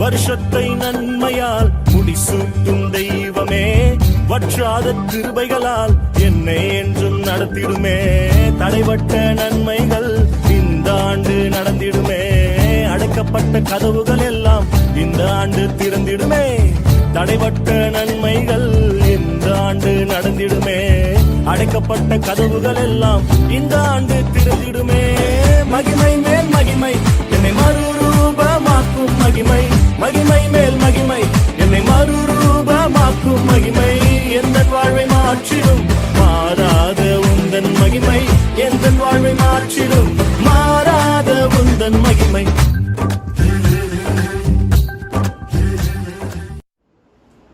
வருஷத்தை நன்மையால் முடிசூட்டும் தெய்வமே, வற்றாத கிருபைகளால் என்னை என்றும் நடத்திடுமே. தடைபட்ட நன்மைகள் இந்த ஆண்டு நடந்திடுமே, அடைக்கப்பட்ட கதவுகள் எல்லாம் இந்த ஆண்டு திறந்திடுமே. தடைபட்ட நன்மைகள் இந்த ஆண்டு நடந்திடுமே, அடைக்கப்பட்ட கதவுகள் எல்லாம் இந்த ஆண்டு திறந்திடுமே. மகிமை மேல் மகிமை என்னை மறுரூபமாக்கும் மகிமை, மகிமை மேல் மகிமை என்னை மறுரூபமாக்கும் மகிமை. எந்த வாழ்வை மாற்றிடும் மாறாத உந்தன் மகிமை, எந்த வாழ்வை மாற்றிடும் மாறாத உந்தன் மகிமை.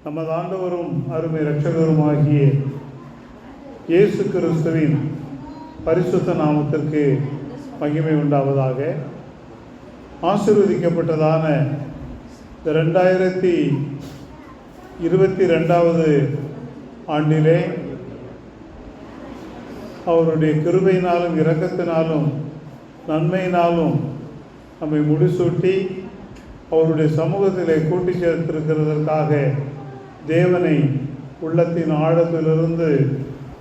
நமது ஆண்டவரும் அருமை இரட்சகருமாகிய இயேசு கிறிஸ்துவின் பரிசுத்த நாமத்திற்கு மகிமை உண்டாவதாக. ஆசீர்வதிக்கப்பட்டதான 2022 ஆண்டிலே அவருடைய கிருபையினாலும் இரக்கத்தினாலும் நன்மையினாலும் நம்மை முடிசூட்டி அவருடைய சமூகத்திலே கூட்டி சேர்த்திருக்கிறதற்காக தேவனை உள்ளத்தின் ஆழத்திலிருந்து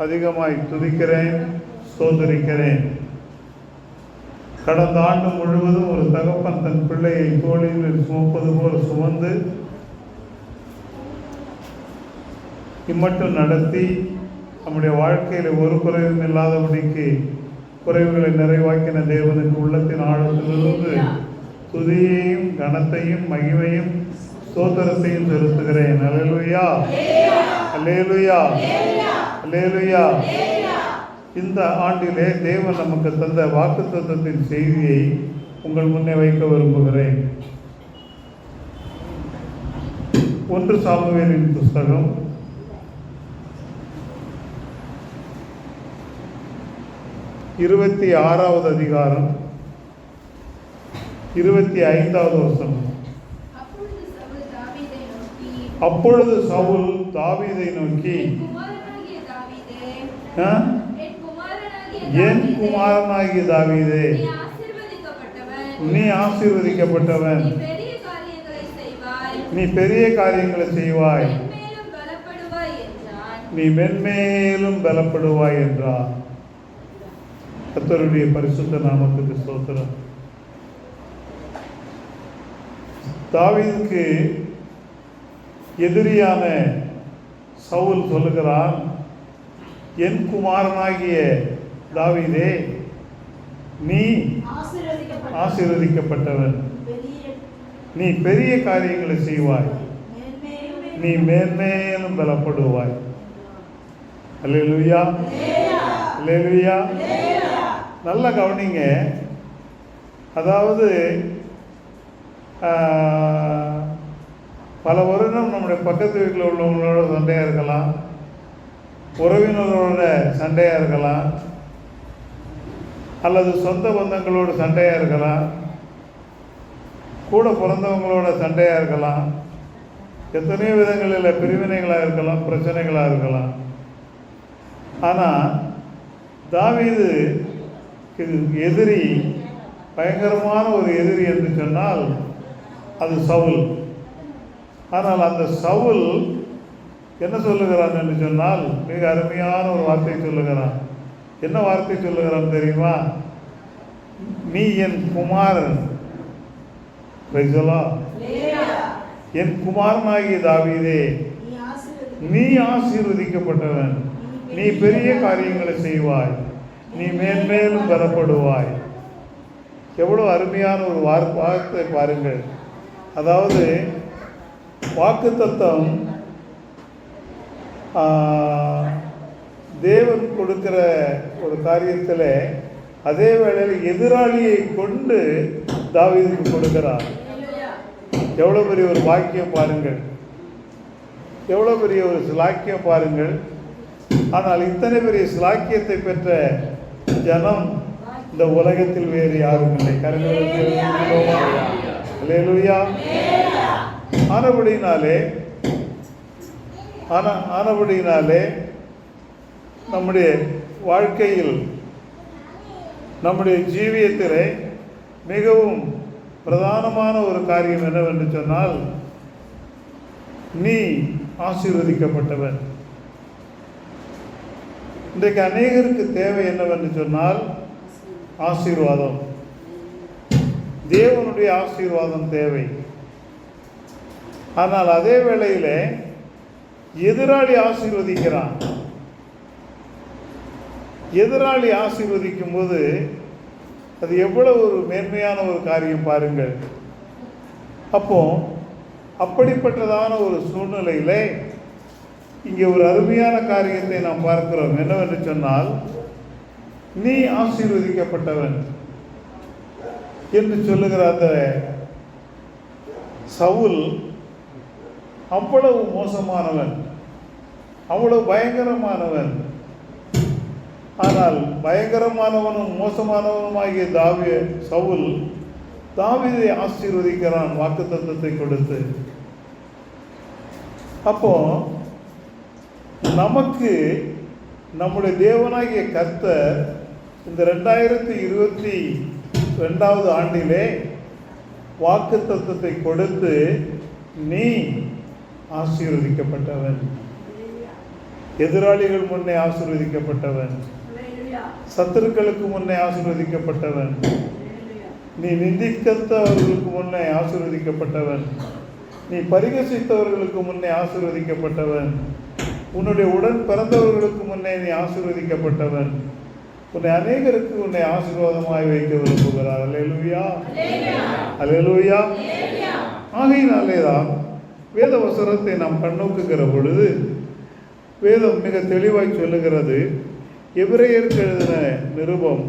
அதிகமாய் துதிக்கிறேன், ஸ்தோத்திரிக்கிறேன். கடந்த ஆண்டு முழுவதும் ஒரு தகப்பன் தன் பிள்ளையை தோளில் சுமப்பது போல் சுமந்து இம்மட்டும் நடத்தி நம்முடைய வாழ்க்கையில் ஒரு குறைவும் இல்லாதபடிக்கு குறைவுகளை நிறைவாக்கின தேவனுக்கு உள்ளத்தின் ஆழத்திலிருந்து துதியையும் கனத்தையும் மகிமையும் ஸ்தோத்திரத்தையும் செலுத்துகிறேன். அல்லேலூயா, அல்லேலூயா, அல்லேலூயா. இந்த ஆண்டிலே தேவன் நமக்கு தந்த வாக்குத்தத்தத்தின் செய்தியை உங்கள் முன்னே வைக்க விரும்புகிறேன். 1 சாமுவேலின் புஸ்தகம் 26வது அதிகாரம் 25வது வசனம். அப்பொழுது சவுல் தாவீதை நோக்கி, என் குமாரனாகிய தாவீதே, நீ ஆசீர்வதிக்கப்பட்டவன், நீ பெரிய காரியங்களை செய்வாய், நீ மென்மேலும் பலப்படுவாய் என்றார். கர்த்தருடைய பரிசுத்த நாமத்துக்கு ஸ்தோத்திரம். தாவீதுக்கு எதிரியான சவுல் சொல்லுகிறான், என் குமாரனாகிய தாவீதே, நீ ஆசீர்வதிக்கப்பட்டவன், நீ பெரிய காரியங்களை செய்வாய், நீ மேன்மேலும் பலப்படுவாய். அல்லேலூயா, அல்லேலூயா. நல்லா கவனிங்க. அதாவது பல வருடம் நம்முடைய பக்கத்து வீட்டில் உள்ளவங்களோட சண்டையாக இருக்கலாம், உறவினரோட சண்டையாக இருக்கலாம், அல்லது சொந்த பந்தங்களோட சண்டையாக இருக்கலாம், கூட பிறந்தவங்களோட சண்டையாக இருக்கலாம், எத்தனையோ விதங்களில் பிரிவினைகளாக இருக்கலாம், பிரச்சனைகளாக இருக்கலாம். ஆனால் தாவீது எதிரி, பயங்கரமான ஒரு எதிரி என்று சொன்னால் அது சவுல். ஆனால் அந்த சவுல் என்ன சொல்லுகிறான் என்று சொன்னால் மிக அருமையான ஒரு வார்த்தை சொல்லுகிறான். என்ன வார்த்தை சொல்லுகிறான் தெரியுமா? நீ என் குமாரன், என் குமாரனாகிய தாவீதே, நீ ஆசீர்வதிக்கப்பட்டவன், நீ பெரிய காரியங்களை செய்வாய், நீ மேன்மேலும் பெறப்படுவாய். எவ்வளோ அருமையான ஒரு வார்த்தை பாருங்கள். அதாவது வாக்குத்தத்தம் தேவன் கொடுக்கிற ஒரு காரியத்தில் அதே வேளையில் எதிராளியை கொண்டு தாவீதுக்கு கொடுக்கிறார். எவ்வளோ பெரிய ஒரு வாக்கியம் பாருங்கள், எவ்வளோ பெரிய ஒரு சிலாக்கியம் பாருங்கள். ஆனால் இத்தனை பெரிய சிலாக்கியத்தை பெற்ற ஜனம் இந்த உலகத்தில் வேறு யாரும் இல்லை. அல்லேலூயா. ஆனபடியினாலே நம்முடைய வாழ்க்கையில், நம்முடைய ஜீவியத்திலே மிகவும் பிரதானமான ஒரு காரியம் என்னவென்று சொன்னால், நீ ஆசீர்வதிக்கப்பட்டவன். இன்றைக்கு அநேகருக்கு தேவை என்னவென்று சொன்னால் ஆசீர்வாதம். தேவனுடைய ஆசீர்வாதம் தேவை. ஆனால் அதே வேளையில் எதிராளி ஆசீர்வதிக்கிறான். எதிராளி ஆசீர்வதிக்கும் போது அது எவ்வளவு ஒரு மேன்மையான ஒரு காரியம் பாருங்கள். அப்போ அப்படிப்பட்டதான ஒரு சூழ்நிலையிலே இங்கே ஒரு அருமையான காரியத்தை நாம் பார்க்கிறோம். என்னவென்று சொன்னால், நீ ஆசீர்வதிக்கப்பட்டவன் என்று சொல்லுகிற அந்த சவுல் அவ்வளவு மோசமானவன், அவ்வளவு பயங்கரமானவன். ஆனால் பயங்கரமானவனும் மோசமானவனுமாகிய சவுல் தாவீதை ஆசீர்வதிக்கிறான் வாக்குத்தத்தத்தை கொடுத்து. அப்போ நமக்கு நம்முடைய தேவனாகிய கர்த்தர் இந்த 2022 ஆண்டிலே வாக்குத்தத்தத்தை கொடுத்து, நீ ஆசீர்வதிக்கப்பட்டவன், எதிராளிகள் முன்னே ஆசீர்வதிக்கப்பட்டவன், சத்துருக்களுக்கு முன்னே ஆசீர்வதிக்கப்பட்டவன், நீ நிந்தித்தவர்களுக்கு முன்னே ஆசீர்வதிக்கப்பட்டவன், நீ பரிகசித்தவர்களுக்கு முன்னே ஆசீர்வதிக்கப்பட்டவன், உன்னுடைய உடன் பிறந்தவர்களுக்கு முன்னே நீ ஆசீர்வதிக்கப்பட்டவன், உன்னை அநேகருக்கு உன்னை ஆசீர்வாதமாய் வைக்க விரும்புகிறார். அல்லேலூயா, அல்லேலூயா. ஆகையினாலே தான் வேத வசனத்தை நாம் கண்ணோக்குகிற பொழுது வேதம் மிக தெளிவாய் சொல்லுகிறது. எபிரேயருக்கு எழுதின நிருபம்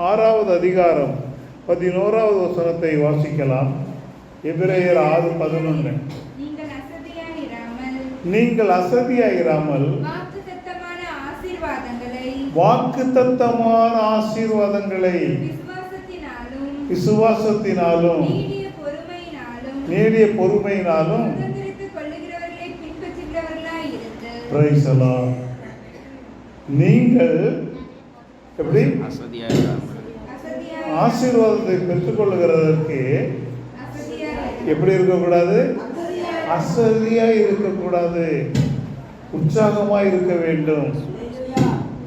6வது அதிகாரம் 11வது வசனத்தை வாசிக்கலாம். எபிரேயர் 6:11. நீங்கள் அசதியாயிராமல் வாக்குத்தத்தமான ஆசீர்வாதங்களை விசுவாசத்தினாலும் நீடிய பொறுமையினாலும் நீங்கள் எப்படி ஆசீர்வாதத்தை பெற்றுக்கொள்ளுகிறதற்கு எப்படி இருக்கக்கூடாது? அசதியாய் இருக்கக்கூடாது, உற்சாகமாய் இருக்க வேண்டும்.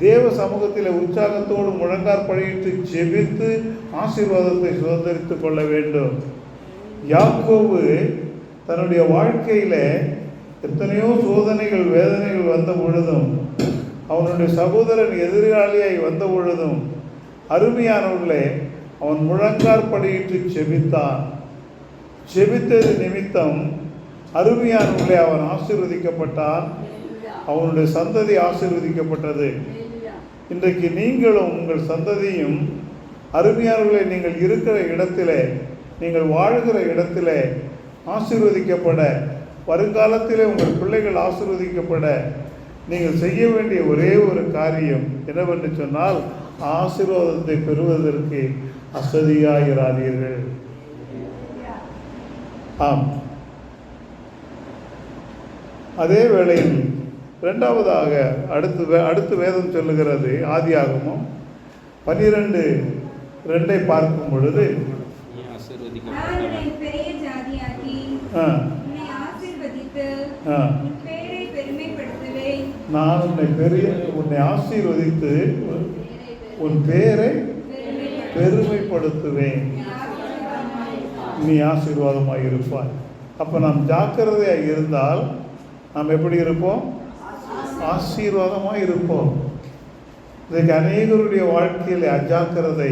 தேவ சமூகத்தில் உற்சாகத்தோடு முழங்கார் படியிட்டு ஜெபித்து ஆசீர்வாதத்தை சுதந்திரித்துக் கொள்ள வேண்டும். யாக்கோபு தன்னுடைய வாழ்க்கையில எத்தனையோ சோதனைகள் வேதனைகள் வந்த பொழுதும், அவனுடைய சகோதரன் எதிராளியாய் வந்த பொழுதும், அருமையானவர்களே, அவன் முழங்கார் படியிட்டு ஜெபித்தான். ஜெபித்தது நிமித்தம் அருமையானவர்களே அவன் ஆசீர்வதிக்கப்பட்டான். அவனுடைய சந்ததி ஆசீர்வதிக்கப்பட்டது. இன்றைக்கு நீங்களும் உங்கள் சந்ததியும் அருமையானவர்களே, நீங்கள் இருக்கிற இடத்திலே, நீங்கள் வாழ்கிற இடத்திலே ஆசீர்வதிக்கப்பட, வருங்காலத்திலே உங்கள் பிள்ளைகள் ஆசீர்வதிக்கப்பட நீங்கள் செய்ய வேண்டிய ஒரே ஒரு காரியம் என்னவென்று சொன்னால், ஆசீர்வாதத்தை பெறுவதற்கு அசதியாயிராதீர்கள். ஆம். அதே வேளையில் இரண்டாவதாக அடுத்து வேதம் சொல்லுகிறது. ஆதியாகமம் 12:2 பார்க்கும் பொழுது, நான் உன்னை ஆசீர்வதித்து உன் பேரை பெருமைப்படுத்துவேன், நீ ஆசீர்வாதமாக இருப்பாய். அப்போ நாம் ஜாக்கிரதையாக இருந்தால் நாம் எப்படி இருப்போம்? ஆசீர்வாதமாக இருப்போம். இதுக்கு அநேகருடைய வாழ்க்கையில் அஜாக்கிரதை,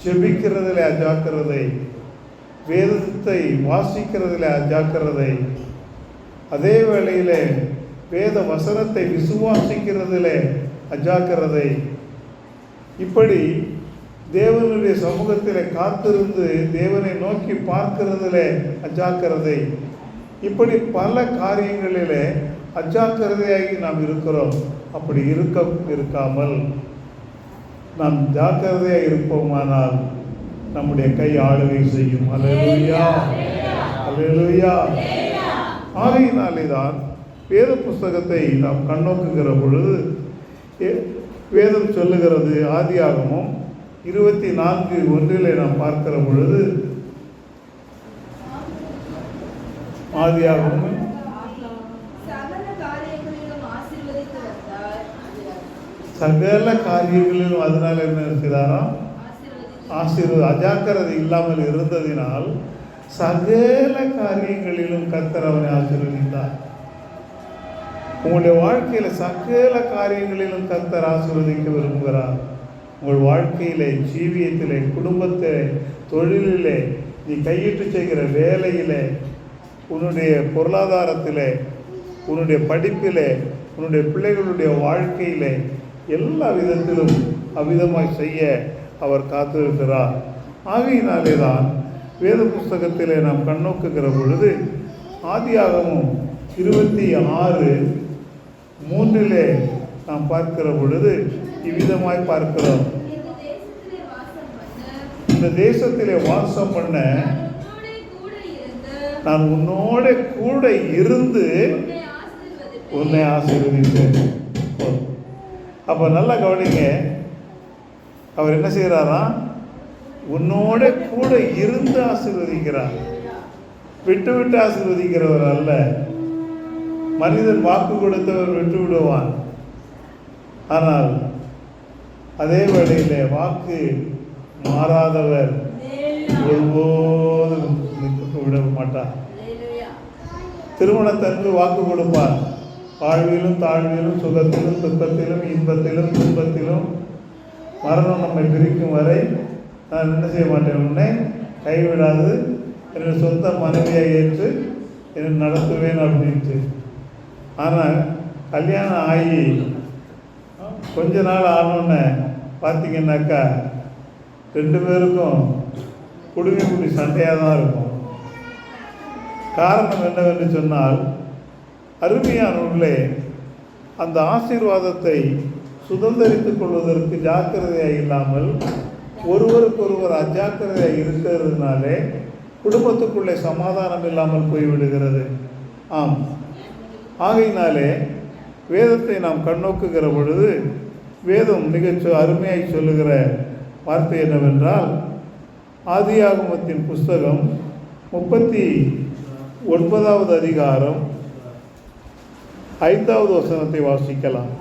ஜெபிக்கிறதில் அஜாக்கிரதை, வேதத்தை வாசிக்கிறதில் அஜாக்கிரதை, அதே வேளையில் வேத வசனத்தை விசுவாசிக்கிறதில் அஜாக்கிரதை, இப்படி தேவனுடைய சமூகத்தில் காத்திருந்து தேவனை நோக்கி பார்க்கிறதில் அஜாக்கிரதை, இப்படி பல காரியங்களிலே அஜாக்கிரதையாகி நாம் இருக்கிறோம். அப்படி இருக்காமல் நாம் ஜாக்கிரதையாக இருப்போமானால் நம்முடைய கை ஆளுகை செய்யும். அல்லேலூயா, அல்லேலூயா. ஆகையினாலே தான் வேத புஸ்தகத்தை நாம் கண்ணோக்குகிற பொழுது வேதம் சொல்லுகிறது. ஆதியாகமம் 24:1 நாம் பார்க்கிற பொழுது, ஆதியாகமம் சகல காரியங்களிலும் ஆசீர்வதித்து வந்தார். சகல காரியங்களிலும் அதனால் என்ன இருக்கிறாராம்? அஜாக்கிரதை இல்லாமல் இருந்ததினால் சகல காரியங்களிலும் கர்த்தர் அவனை ஆசீர்வதித்தார். உங்களுடைய வாழ்க்கையில சகல காரியங்களிலும் கர்த்தர் ஆசீர்வதிக்க விரும்புகிறார். உங்கள் வாழ்க்கையிலே, ஜீவியத்திலே, குடும்பத்திலே, தொழிலிலே, நீ கையிட்டு செய்கிற வேலையிலே, உன்னுடைய பொருளாதாரத்திலே, உன்னுடைய படிப்பிலே, உன்னுடைய பிள்ளைகளுடைய வாழ்க்கையிலே, எல்லா விதத்திலும் அவ்விதமாய் செய்ய அவர் காத்திருக்கிறார். ஆகையினாலே தான் வேத புஸ்தகத்திலே நாம் கண்ணோக்குகிற பொழுது ஆதியாகமம் 26:3 நாம் பார்க்கிற பொழுது இவ்விதமாய் பார்க்கிறோம். இந்த தேசத்திலே வாசம் பண்ண நான் உன்னோட கூட இருந்து உன்னை ஆசீர்வதித்தேன். அப்ப நல்லா கவனிங்க, அவர் என்ன செய்கிறாராம்? உன்னோட கூட இருந்து ஆசீர்வதிக்கிறார். விட்டு விட்டு ஆசீர்வதிக்கிறவர் அல்ல. மனிதன் வாக்கு கொடுத்தவர் விட்டு விடுவான். ஆனால் அதே வேளையிலே வாக்கு மாறாதவர் ஒருபோதும் விட மாட்டார். திருமணத்தன்று வாக்கு கொடுப்பார். வாழ்விலும் தாழ்விலும், சுகத்திலும் துக்கத்திலும், இன்பத்திலும் துன்பத்திலும், மரணம் நம்மை பிரிக்கும் வரை நான் என்ன செய்ய மாட்டேன், உன்னை கைவிடாது என்னுடைய சொந்த மனைவியை ஏற்று என்னை நடத்துவேன் அப்படின்ட்டு. ஆனால் கல்யாணம் ஆகி கொஞ்ச நாள் ஆனோன்னு பார்த்தீங்கன்னாக்கா 2 பேருக்கும் குடி சண்டையாக தான் இருக்கும். காரணம் என்னவென்று சொன்னால், அருமையானவர்களே, அந்த ஆசீர்வாதத்தை சுதந்திரித்துக் கொள்வதற்கு ஜாக்கிரதையாக இல்லாமல் ஒருவருக்கொருவர் அஜாக்கிரதையாக இருக்கிறதுனாலே குடும்பத்துக்குள்ளே சமாதானம் இல்லாமல் போய்விடுகிறது. ஆம், ஆகையினாலே வேதத்தை நாம் கண்ணோக்குகிற பொழுது வேதம் மிகச் அருமையாய் சொல்லுகிற வார்த்தை என்னவென்றால், ஆதியாகமத்தின் புஸ்தகம் 39வது அதிகாரம் 5வது வசனத்தை வாசிக்கலாம்.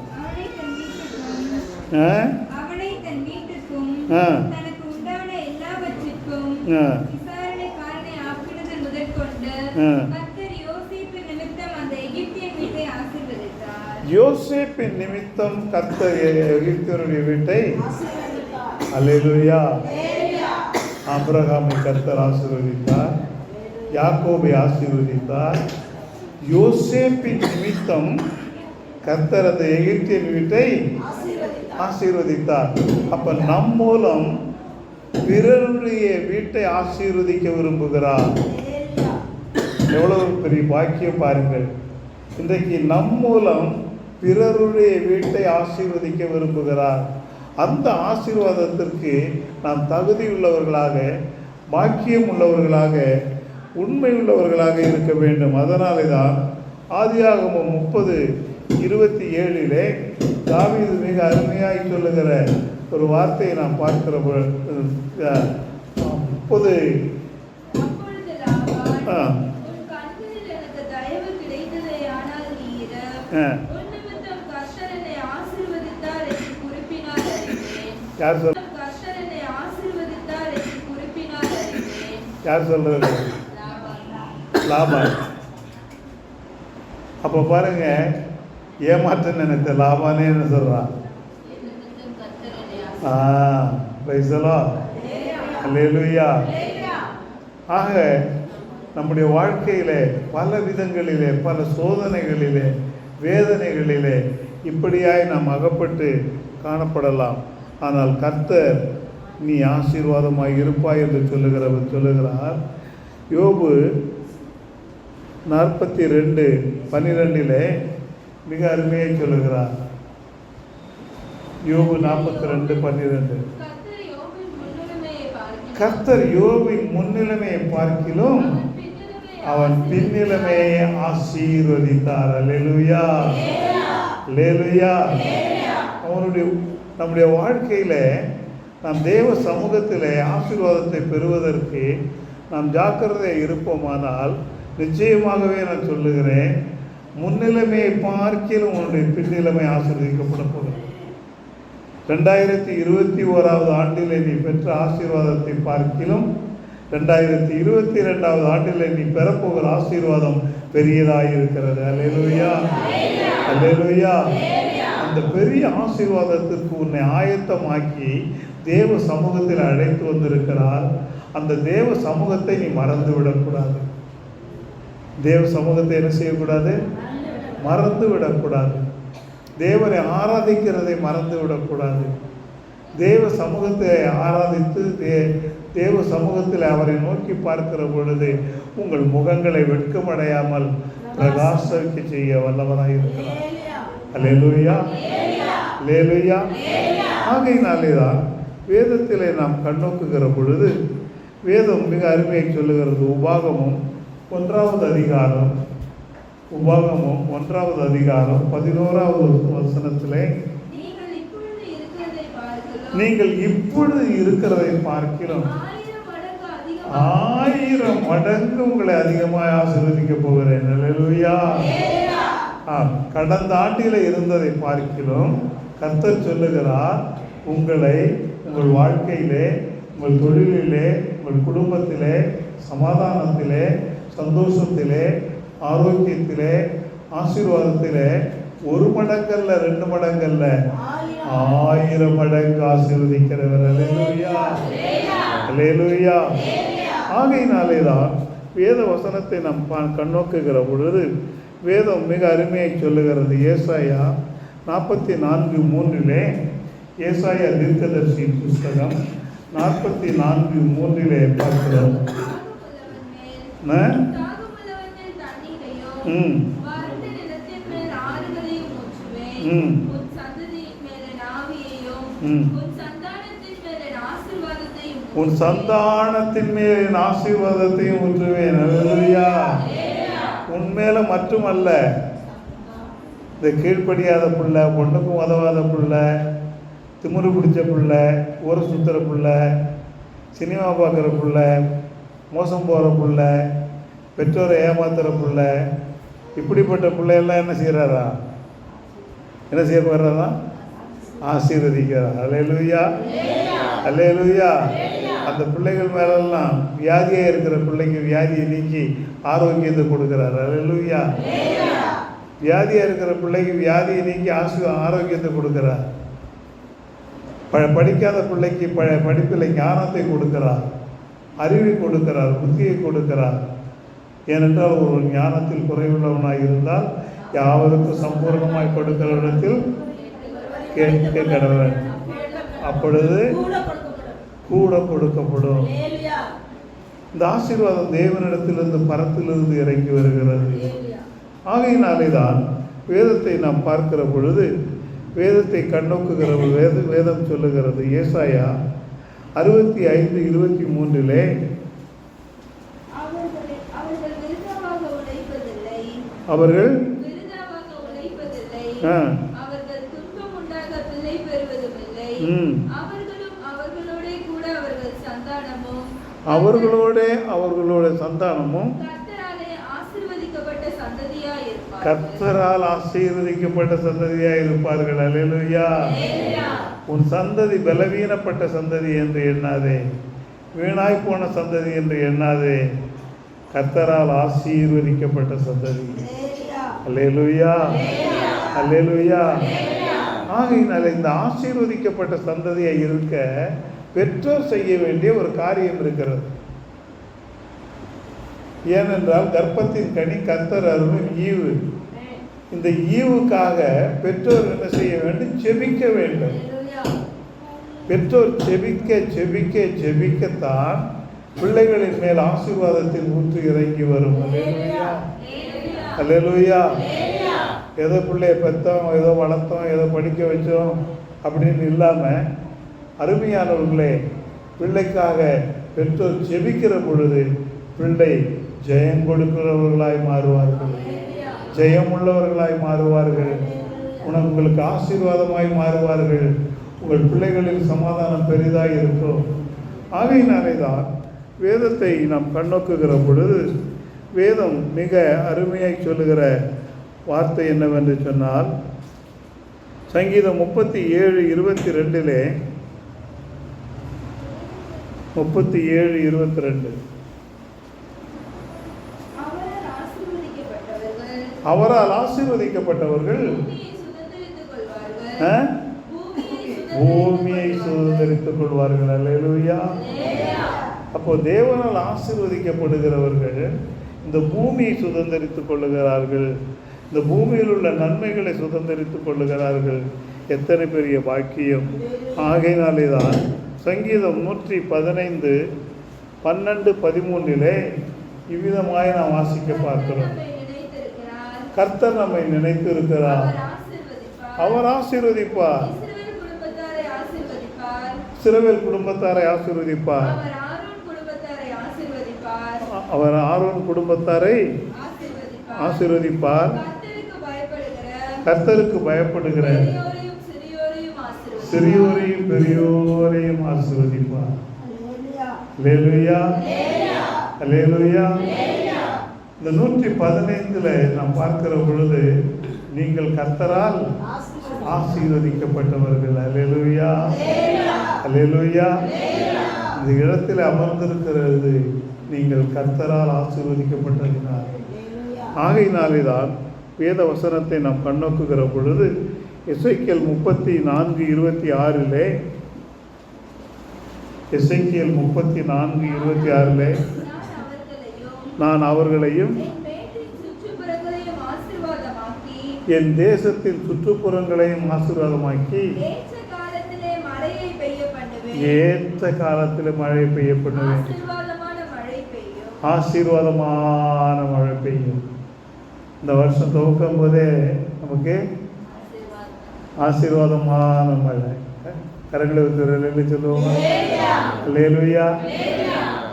அவனை தன் வீட்டுக்கும் தனக்கு உண்டான எல்லாவற்றிற்கும் விசாரணைக்காரனை ஆக்கினது முதற்கொண்டு கர்த்தர் யோசேப்பின் நிமித்தம் அந்த எகிப்தியன் வீட்டை ஆசீர்வதித்தார். யோசேப்பின் நிமித்தம் கர்த்தர் எகிப்தியருடைய வீட்டை அல்லேலூயா. ஆபிரகாமை கர்த்தர் ஆசீர்வதித்தார், யாக்கோபை ஆசீர்வதித்தார். யோசேப்பின் நிமித்தம் கர்த்தர் அந்த எகிப்தியன் வீட்டை ஆசீர்வதித்தார். அப்ப நம் மூலம் பிறருடைய வீட்டை ஆசீர்வதிக்க விரும்புகிறார். எவ்வளவு பெரிய பாக்கியம் பாருங்கள். இன்றைக்கு நம் மூலம் பிறருடைய வீட்டை ஆசீர்வதிக்க விரும்புகிறார். அந்த ஆசீர்வாதத்திற்கு நாம் தகுதி உள்ளவர்களாக, பாக்கியம் உள்ளவர்களாக, உண்மை உள்ளவர்களாக இருக்க வேண்டும். அதனாலே தான் ஆதியாகமம் 30:27 தாவீது மிக அருமையாய் சொல்லுகிற ஒரு வார்த்தையை நாம் பார்க்கிற 30 யார் சொல்றது? லாபான். அப்போ பாருங்க, ஏமாற்ற நினைத்த லாபானே என்ன சொல்றான்? அல்லேலூயா. ஆக நம்முடைய வாழ்க்கையிலே பல விதங்களிலே, பல சோதனைகளிலே, வேதனைகளிலே இப்படியாய் நாம் அகப்பட்டு காணப்படலாம். ஆனால் கர்த்தர் நீ ஆசீர்வாதமாய் இருப்பாய் என்று சொல்லுகிறார். யோபு 42:12 மிக அருமையை சொல்லுகிறார். யோபு 42:12 கர்த்தர் யோபின் முன்னிலைமையை பார்க்கிலும் அவன் பின்னிலைமையை ஆசீர்வதித்தார். அல்லேலூயா, அல்லேலூயா. நம்முடைய வாழ்க்கையில நாம் தேவ சமூகத்திலே ஆசீர்வாதத்தை பெறுவதற்கு நாம் ஜாக்கிரதையாக இருப்போமானால் நிச்சயமாகவே நான் சொல்லுகிறேன், முன்னிலைமையை பார்க்கிலும் உன்னுடைய பின்னிலைமை ஆசீர்வதிக்கப்பட போகிறது. 2021 ஆண்டிலே நீ பெற்ற ஆசீர்வாதத்தை பார்க்கிலும் 2022 ஆண்டிலே நீ பெறப்போகிற ஆசீர்வாதம் பெரியதாக இருக்கிறது. அல்லேலூயா, அல்லேலூயா. அந்த பெரிய ஆசீர்வாதத்திற்கு உன்னை ஆயத்தமாக்கி தேவ சமூகத்தில் அழைத்து வந்திருக்கிறார். அந்த தேவ சமூகத்தை நீ மறந்து விடக்கூடாது. தேவ சமூகத்தை என்ன செய்யக்கூடாது? மறந்து விடக்கூடாது. தேவனை ஆராதிக்கிறதை மறந்து விடக்கூடாது. தேவ சமூகத்தை ஆராதித்து தேவ சமூகத்தில் அவரை நோக்கி பார்க்கிற பொழுது உங்கள் முகங்களை வெட்கமடையாமல் பிரகாசிக்க செய்ய வல்லவராக இருக்கிறார். அல்லேலூயா, அல்லேலூயா. ஆகையினாலே தான் வேதத்திலே நாம் கண்ணோக்குகிற பொழுது வேதம் மிக அருமையை சொல்லுகிறது. உபாகமும் 1வது அதிகாரம் 11வது வசனத்திலே, நீங்கள் இப்பொழுது இருக்கிறதை பார்க்கிறோம் 1000 மடங்கு உங்களை அதிகமாக ஆசீர்வதிக்க போகிறேன். அல்லேலூயா. கடந்த ஆண்டில் இருந்ததை பார்க்கிறோம். கர்த்தர் சொல்லுகிறார், உங்களை உங்கள் வாழ்க்கையிலே, உங்கள் தொழிலிலே, உங்கள் குடும்பத்திலே, சமாதானத்திலே, சந்தோஷத்திலே, ஆரோக்கியத்திலே, ஆசீர்வாதத்திலே 1 மடங்கல்ல 2 மடங்கல்ல 1000 மடங்கு ஆசீர்வதிக்கிறவர். அல்லேலூயா, அல்லேலூயா. ஆகையினாலே தான் வேத வசனத்தை நாம் கண்ணோக்குகிற பொழுது வேதம் மிக அருமையை சொல்லுகிறது. ஏசாயா 44:3 ஏசாயா தீர்க்கதரிசியின் புஸ்தகம் 44:3 பார்க்கிறோம். உன் சந்தானத்தின் மேல் என் ஆசீர்வாதத்தையும் ஊற்றுவேன். அல்லேலூயா. உன்மேல மட்டுமல்ல, இந்த கீழ்ப்படியாத பிள்ளை, பொண்ணுக்கும் உதவாத பிள்ளை, திமுரு பிடிச்ச பிள்ளை, ஊரை சுற்றுற பிள்ளை, சினிமா பார்க்குற பிள்ளை, மோசம் போகிற பிள்ளை, பெற்றோரை ஏமாத்துகிற பிள்ளை, இப்படிப்பட்ட பிள்ளையெல்லாம் என்ன செய்கிறாரா? என்ன செய்ய போகிறாரா? ஆசீர்வதிக்கிறார். அல்லேலூயா, அல்லேலூயா. அந்த பிள்ளைகள் மேலெல்லாம் வியாதியாக இருக்கிற பிள்ளைக்கு வியாதியை நீக்கி ஆரோக்கியத்தை கொடுக்குறார். அல்லேலூயா. வியாதியாக இருக்கிற பிள்ளைக்கு வியாதியை நீக்கி ஆரோக்கியத்தை கொடுக்குறார். படிக்காத பிள்ளைக்கு படிப்பில் ஞானத்தை கொடுக்கிறார், அறிவை கொடுக்கிறார், புத்தியை கொடுக்கிறார். ஏனென்றால் ஒரு ஞானத்தில் குறைவுள்ளவனாக இருந்தால் யாவருக்கும் சம்பூர்ணமாய் கொடுக்கிற இடத்தில் கேட்க கடவன், அப்பொழுது கூட கொடுக்கப்படும். இந்த ஆசீர்வாதம் தேவனிடத்திலிருந்து பரத்திலிருந்து இறங்கி வருகிறது. ஆகையினாலே தான் வேதத்தை நாம் பார்க்கிற பொழுது வேதத்தை கண்ணோக்குகிற வேதம் சொல்லுகிறது. ஏசாயா 65:23 அவர்கள் அவர்களோட சந்தானமும் கர்த்தரால் ஆசீர்வதிக்கப்பட்ட சந்ததியாய் இருப்பார்கள். அல்லேலூயா. உன் சந்ததி பலவீனப்பட்ட சந்ததி என்று எண்ணாதே, வீணாய் போன சந்ததி என்று எண்ணாதே, கர்த்தரால் ஆசீர்வதிக்கப்பட்ட சந்ததி. அல்லேலூயா, அல்லேலூயா. ஆகையினால இந்த ஆசீர்வதிக்கப்பட்ட சந்ததியை இருக்க பெற்றோர் செய்ய வேண்டிய ஒரு காரியம் இருக்கிறது. ஏனென்றால் கர்ப்பத்தின் கனி கர்த்தர் அருளும் ஈவு. இந்த ஈவுக்காக பெற்றோர் என்ன செய்ய வேண்டும்? செபிக்க வேண்டும். பெற்றோர் செபிக்க செபிக்க செபிக்கத்தான் பிள்ளைகளின் மேல் ஆசீர்வாதத்தின் ஊற்று இறங்கி வரும். அல்லேலூயா, அல்லேலூயா. ஏதோ பிள்ளைய பெற்றோம், ஏதோ வளர்த்தோம், ஏதோ படிக்க வச்சோம் அப்படின்னு இல்லாமல், அருமையானவர்களே, பிள்ளைக்காக பெற்றோர் செபிக்கிற பொழுது பிள்ளை ஜெயம் கொடுக்கிறவர்களாய் மாறுவார்கள், ஜெயம் உள்ளவர்களாய் மாறுவார்கள், உங்களுக்கு ஆசீர்வாதமாய் மாறுவார்கள். உங்கள் பிள்ளைகளில் சமாதானம் பெரிதாக இருக்கும். ஆகையினாலே தான் வேதத்தை நாம் கண்ணோக்குகிற பொழுது வேதம் மிக அருமையாய் சொல்லுகிற வார்த்தை என்னவென்று சொன்னால், சங்கீதம் 37:22 37:22 அவரால் ஆசீர்வதிக்கப்பட்டவர்கள் பூமியை சுதந்தரித்துக் கொள்வார்கள். அல்லேலூயா. அப்போ தேவனால் ஆசீர்வதிக்கப்படுகிறவர்கள் இந்த பூமியை சுதந்தரித்துக் கொள்ளுகிறார்கள். இந்த பூமியில் உள்ள நன்மைகளை சுதந்தரித்துக் கொள்ளுகிறார்கள். எத்தனை பெரிய பாக்கியம்! ஆகையினாலே தான் சங்கீதம் 115:12-13 இவ்விதமாய் நாம் வாசிக்க பார்க்கிறோம். கர்த்தர் நம்மை நினைத்து இருக்கிறார், அவர் ஆசீர்வதிப்பார், இஸ்ரவேல் குடும்பத்தாரை ஆசீர்வதிப்பார், அவர் ஆரோன் குடும்பத்தாரை ஆசீர்வதிப்பார், கர்த்தருக்கு பயப்படுகிற சிறியோரையும் பெரியோரையும் ஆசீர்வதிப்பார். அல்லேலூயா, அல்லேலூயா. இந்த 115 நாம் பார்க்கிற பொழுது, நீங்கள் கர்த்தரால் ஆசீர்வதிக்கப்பட்டவர்கள். அல்லேலூயா, அல்லேலூயா. இந்த இடத்தில் அமர்ந்திருக்கிறது நீங்கள் கர்த்தரால் ஆசீர்வதிக்கப்பட்டதினால். ஆகையினாலே தான் வேத வசனத்தை நாம் கண்ணோக்குகிற பொழுது எசேக்கியேல் 34:26 எசேக்கியேல் 34:26 நான் அவர்களையும் என் தேசத்தின் சுற்றுப்புறங்களையும் ஆசீர்வாதமாக்கி ஏற்ற காலத்தில் மழை பெய்ய பண்ணுவேன். ஆசீர்வாதமான மழை பெய்யும். இந்த வருஷம் துவக்கும் போதே நமக்கு ஆசீர்வாதமான மழை. கரங்களை விட்டு சொல்லுவோம். அல்லேலூயா.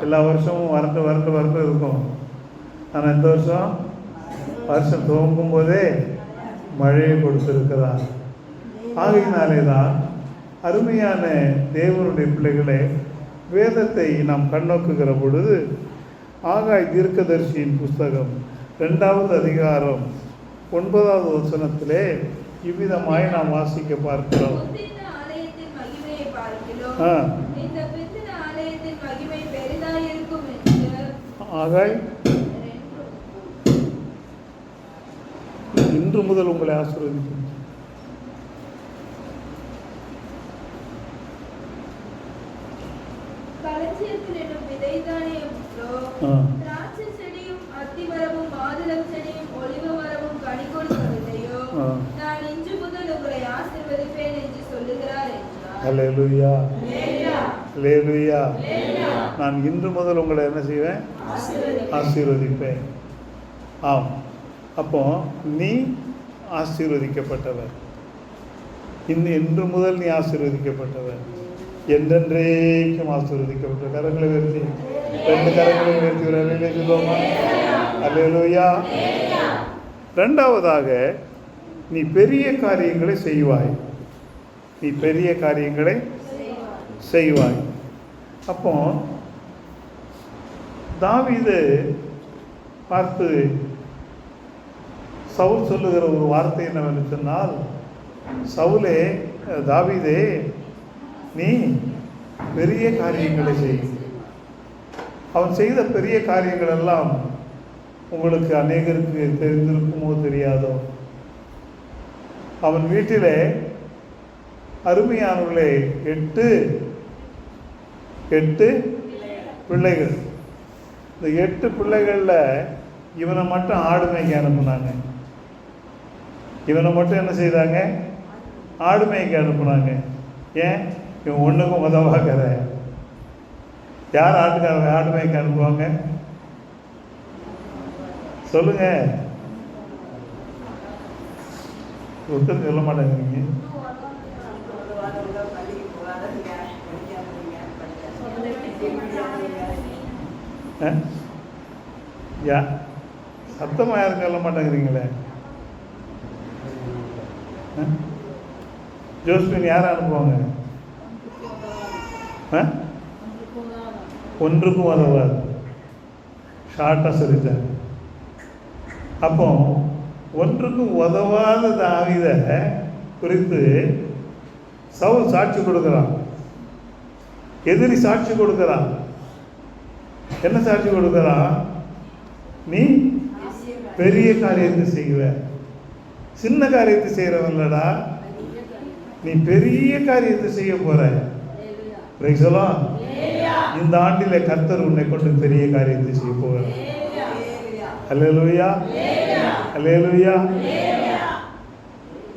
எல்லா வருஷமும் வறண்டு இருக்கும். ஆனால் இந்த வருஷம் துவங்கும் போதே மழையை கொடுத்திருக்கிறார். ஆகையினாலே தான் அருமையான தேவனுடைய பிள்ளைகளே, வேதத்தை நாம் கண்ணோக்குகிற பொழுது ஆகாய் தீர்க்கதரிசியின் புஸ்தகம் 2வது அதிகாரம் 9வது வசனத்திலே இவ்விதமாய் நாம் வாசிக்க பார்க்கிறோம். ஆகாய் இன்று முதல் உங்களை ஆசீர்வதிக்கும். அல்லேலூயா, அல்லேலூயா. நான் இன்று முதல் உங்களை என்ன செய்வேன்? ஆசீர்வதிப்பேன். ஆம். அப்போ நீ ஆசீர்வதிக்கப்பட்டவர். இன்று முதல் நீ ஆசீர்வதிக்கப்பட்டவர், என்றென்றைக்கும் ஆசீர்வதிக்கப்பட்ட. கரங்களை உயர்த்தி, 2 கரங்களை உயர்த்தி ஒரு சொல்லுவோமா? அல்லேலூயா. 2வதாக நீ பெரிய காரியங்களை செய்வாய். நீ பெரிய காரியங்களை செய்வாய். அப்போ தாவீது பார்த்து சவுல் சொல்லுகிற ஒரு வார்த்தை என்னவென்று சொன்னால், சவுலே, தாவீதே, நீ பெரிய காரியங்களை செய். அவன் செய்த பெரிய காரியங்கள் எல்லாம் உங்களுக்கு அநேகருக்கு தெரிந்திருக்குமோ தெரியாதோ. அவன் வீட்டிலே அருமையானவர்களே 8 பிள்ளைகள். இந்த 8 பிள்ளைகளில் இவனை மட்டும் ஆடு மேய்க்க அனுப்புனாங்க. இவனை மட்டும் என்ன செய்தாங்க? ஆடு மேய்க்க அனுப்புனாங்க. ஏன்? இவன் ஒன்றுக்கும் உதவாக்கிற. யார் ஆடு மேய்க்க அனுப்புவாங்க? சொல்லுங்க. ஒருத்தர் சொல்ல மாட்டேங்கிறீங்க. சத்தமாக யாரும் சொல்ல மாட்டேங்கிறீங்களே. ஜோஸ்பின் யாரை அனுப்புவாங்க? ஒன்றுக்கும் உதவாது. ஷார்ட்டாக சொல்லிட்டேன். அப்போ ஒன்றுக்கும் உதவாத தாவீதை குறித்து சவுல் சாட்சி கொடுக்கிறான், எதிரி சாட்சி கொடுக்கிறான். என்ன சாட்சி கொடுக்கிறான்? நீ பெரிய காரியத்தை செய்வ, சின்ன காரியத்தை செய்யறவன்லடா, நீ பெரிய காரியத்தை செய்ய போற. இந்த ஆண்டிலே கர்த்தர் உன்னை கொண்டு பெரிய காரியத்தை செய்ய போகிறார். அல்லேலூயா, அல்லேலூயா.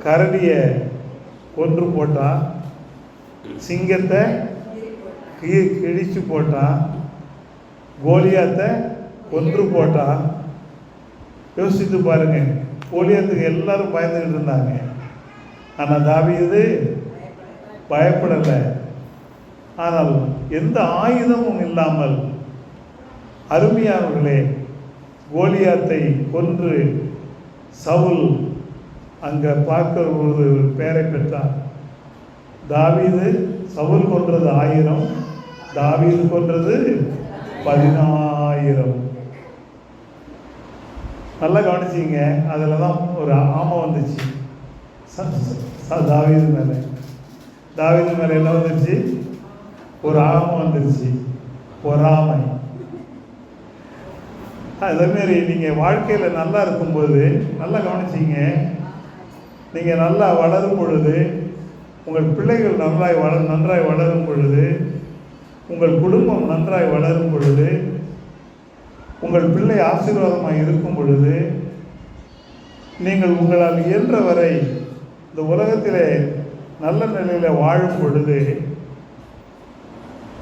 கரடிய கொன்று போட்டான், சிங்கத்தை கிழிச்சு போட்டான், கோலியாத்தை கொன்று போட்டான். யோசித்து பாருங்க, கோலியாத்துக்கு எல்லாரும் பயந்துகிட்டு இருந்தாங்க. ஆனால் தாவீது பயப்படலை. ஆனால் எந்த ஆயுதமும் இல்லாமல் அருமையானவர்களே கோலியாத்தை கொன்று சவுல் அங்கே பார்க்கிற பொழுது ஒரு பெயரை பெற்றான். தாவீது சவுல் கொன்றது 1000, தாவீது கொன்றது 10000. நல்லா கவனிச்சிங்க. அதில் தான் ஒரு ஆமை வந்துச்சு தாவீது மேலே. தாவீது மேலே என்ன வந்துச்சு? ஒரு ஆமை வந்துருச்சு, பொறாமை. அதேமாரி நீங்கள் வாழ்க்கையில் நல்லா இருக்கும்போது நல்லா கவனிச்சிங்க, நீங்கள் நல்லா வளரும் பொழுது, உங்கள் பிள்ளைகள் நன்றாய் வளரும் பொழுது, உங்கள் குடும்பம் நன்றாய் வளரும் பொழுது, உங்கள் பிள்ளை ஆசீர்வாதமாக இருக்கும் பொழுது, நீங்கள் உங்களால் இயன்ற வரை இந்த உலகத்திலே நல்ல நிலையில் வாழும் பொழுது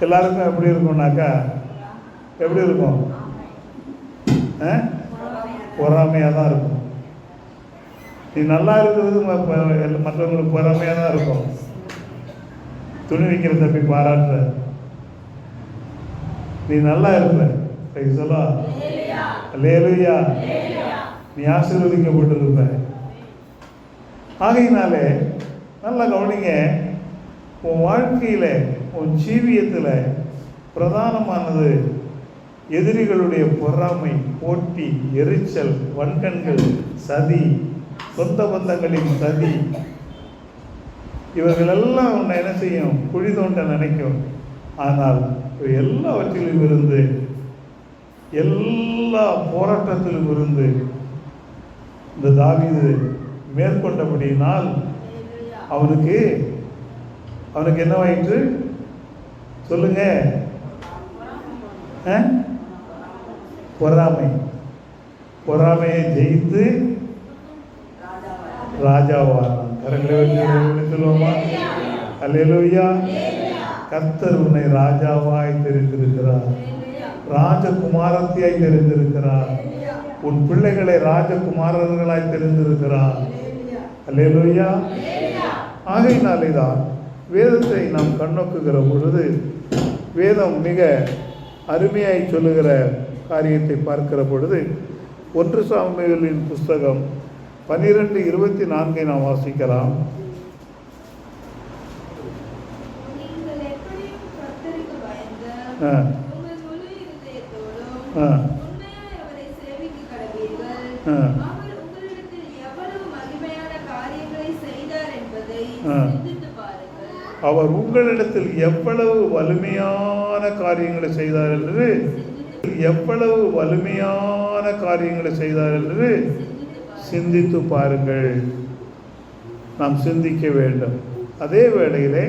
எல்லாருக்கும் எப்படி இருக்கும்னாக்கா எப்படி இருக்கும்? பொறாமையாக தான் இருக்கும். நீ நல்லா இருக்கிறது மற்றவங்களுக்கு பொறாமையாக தான் இருக்கும். துணி வைக்கிற தப்பி பாராட்டுற, நீ நல்லா இருப்ப, சொல்ல அல்லேலூயா, நீ ஆசீர்வதிக்கப்பட்டிருப்ப. ஆகையினாலே நல்லா கவனிங்க, உன் வாழ்க்கையில் உன் ஜீவியத்தில் பிரதானமானது எதிரிகளுடைய பொறாமை, போட்டி, எரிச்சல், வன்கண்கள், சதி, சொந்த பந்தங்களின் சதி. இவர்களெல்லாம் உன்னை என்ன செய்யும்? குழி தோண்ட நினைக்கும். ஆனால் எல்லாவற்றிலும் இருந்து, எல்லா போராட்டத்திலும் இருந்து இந்த தாவீது மேற்கொண்டபடியினால் அவனுக்கு என்னவாயிற்று சொல்லுங்க? பொறாமையை ஜெயித்து ராஜாவானான். கரங்களை சொல்லுவோமா? அல்லேலூயா. கர்த்தர் உன்னை ராஜாவாய் தெரிந்திருக்கிறார், ராஜகுமாரத்தியாய் தெரிந்திருக்கிறார், உன் பிள்ளைகளை ராஜகுமாரர்களாய் தெரிந்திருக்கிறார். அல்லேலூயா. ஆகையினாலே தான் வேதத்தை நாம் கண்ணோக்குகிற பொழுது வேதம் மிக அருமையாய் சொல்லுகிற காரியத்தை பார்க்கிற பொழுது 1 சாமுவேலின் புஸ்தகம் 12:24 நாம் வாசிக்கலாம். அவர் உங்களிடத்தில் எவ்வளவு வலிமையான காரியங்களை செய்தார் என்று, எவ்வளவு வலிமையான காரியங்களை செய்தார் என்று சிந்தித்து பாருங்கள். நாம் சிந்திக்க வேண்டும். அதே வேளையிலே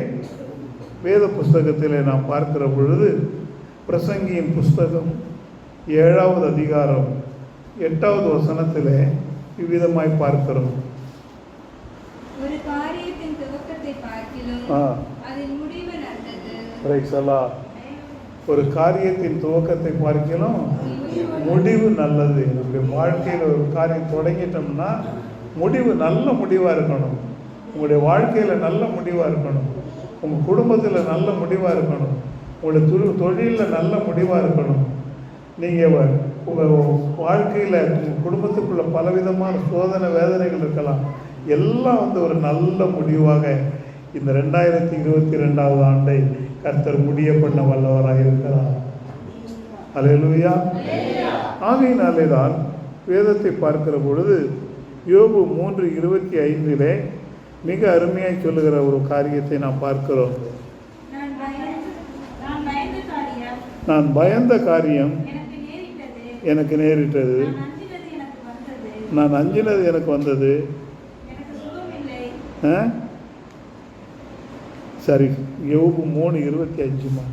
வேத புஸ்தகத்திலே நாம் பார்க்கிற பொழுது பிரசங்கியின் புஸ்தகம் 7வது அதிகாரம் 8வது வசனத்திலே இவ்விதமாய் பார்க்கிறோம். ஒரு காரியத்தின் துவக்கத்தை பார்க்கிலும் அதன் முடிவு நல்லது. ஒரு காரியத்தின் துவக்கத்தை பார்க்கிலும் முடிவு நல்லது. நம்முடைய வாழ்க்கையில் ஒரு காரியம் தொடங்கிட்டோம்னா முடிவு நல்ல முடிவாக இருக்கணும். உங்களுடைய வாழ்க்கையில் நல்ல முடிவாக இருக்கணும், உங்கள் குடும்பத்தில் நல்ல முடிவாக இருக்கணும், உங்களுடைய தொழிலில் நல்ல முடிவாக இருக்கணும். நீங்கள் உங்கள் வாழ்க்கையில் உங்கள் குடும்பத்துக்குள்ள பலவிதமான சோதனை வேதனைகள் இருக்கலாம். எல்லாம் ஒரு நல்ல முடிவாக இந்த 2022வது ஆண்டை கர்த்தர் முடிய பண்ண வல்லவராக இருக்கிறார். அல்லேலூயா. ஆகையினாலே தான் வேதத்தை பார்க்கிற பொழுது யோபு 3:25 மிக அருமையாக சொல்லுகிற ஒரு காரியத்தை நாம் பார்க்கிறோம். நான் பயந்த காரியம் எனக்கு நேரிட்டது, நான் அஞ்சினது எனக்கு வந்தது. சரி, யோபு 3:25.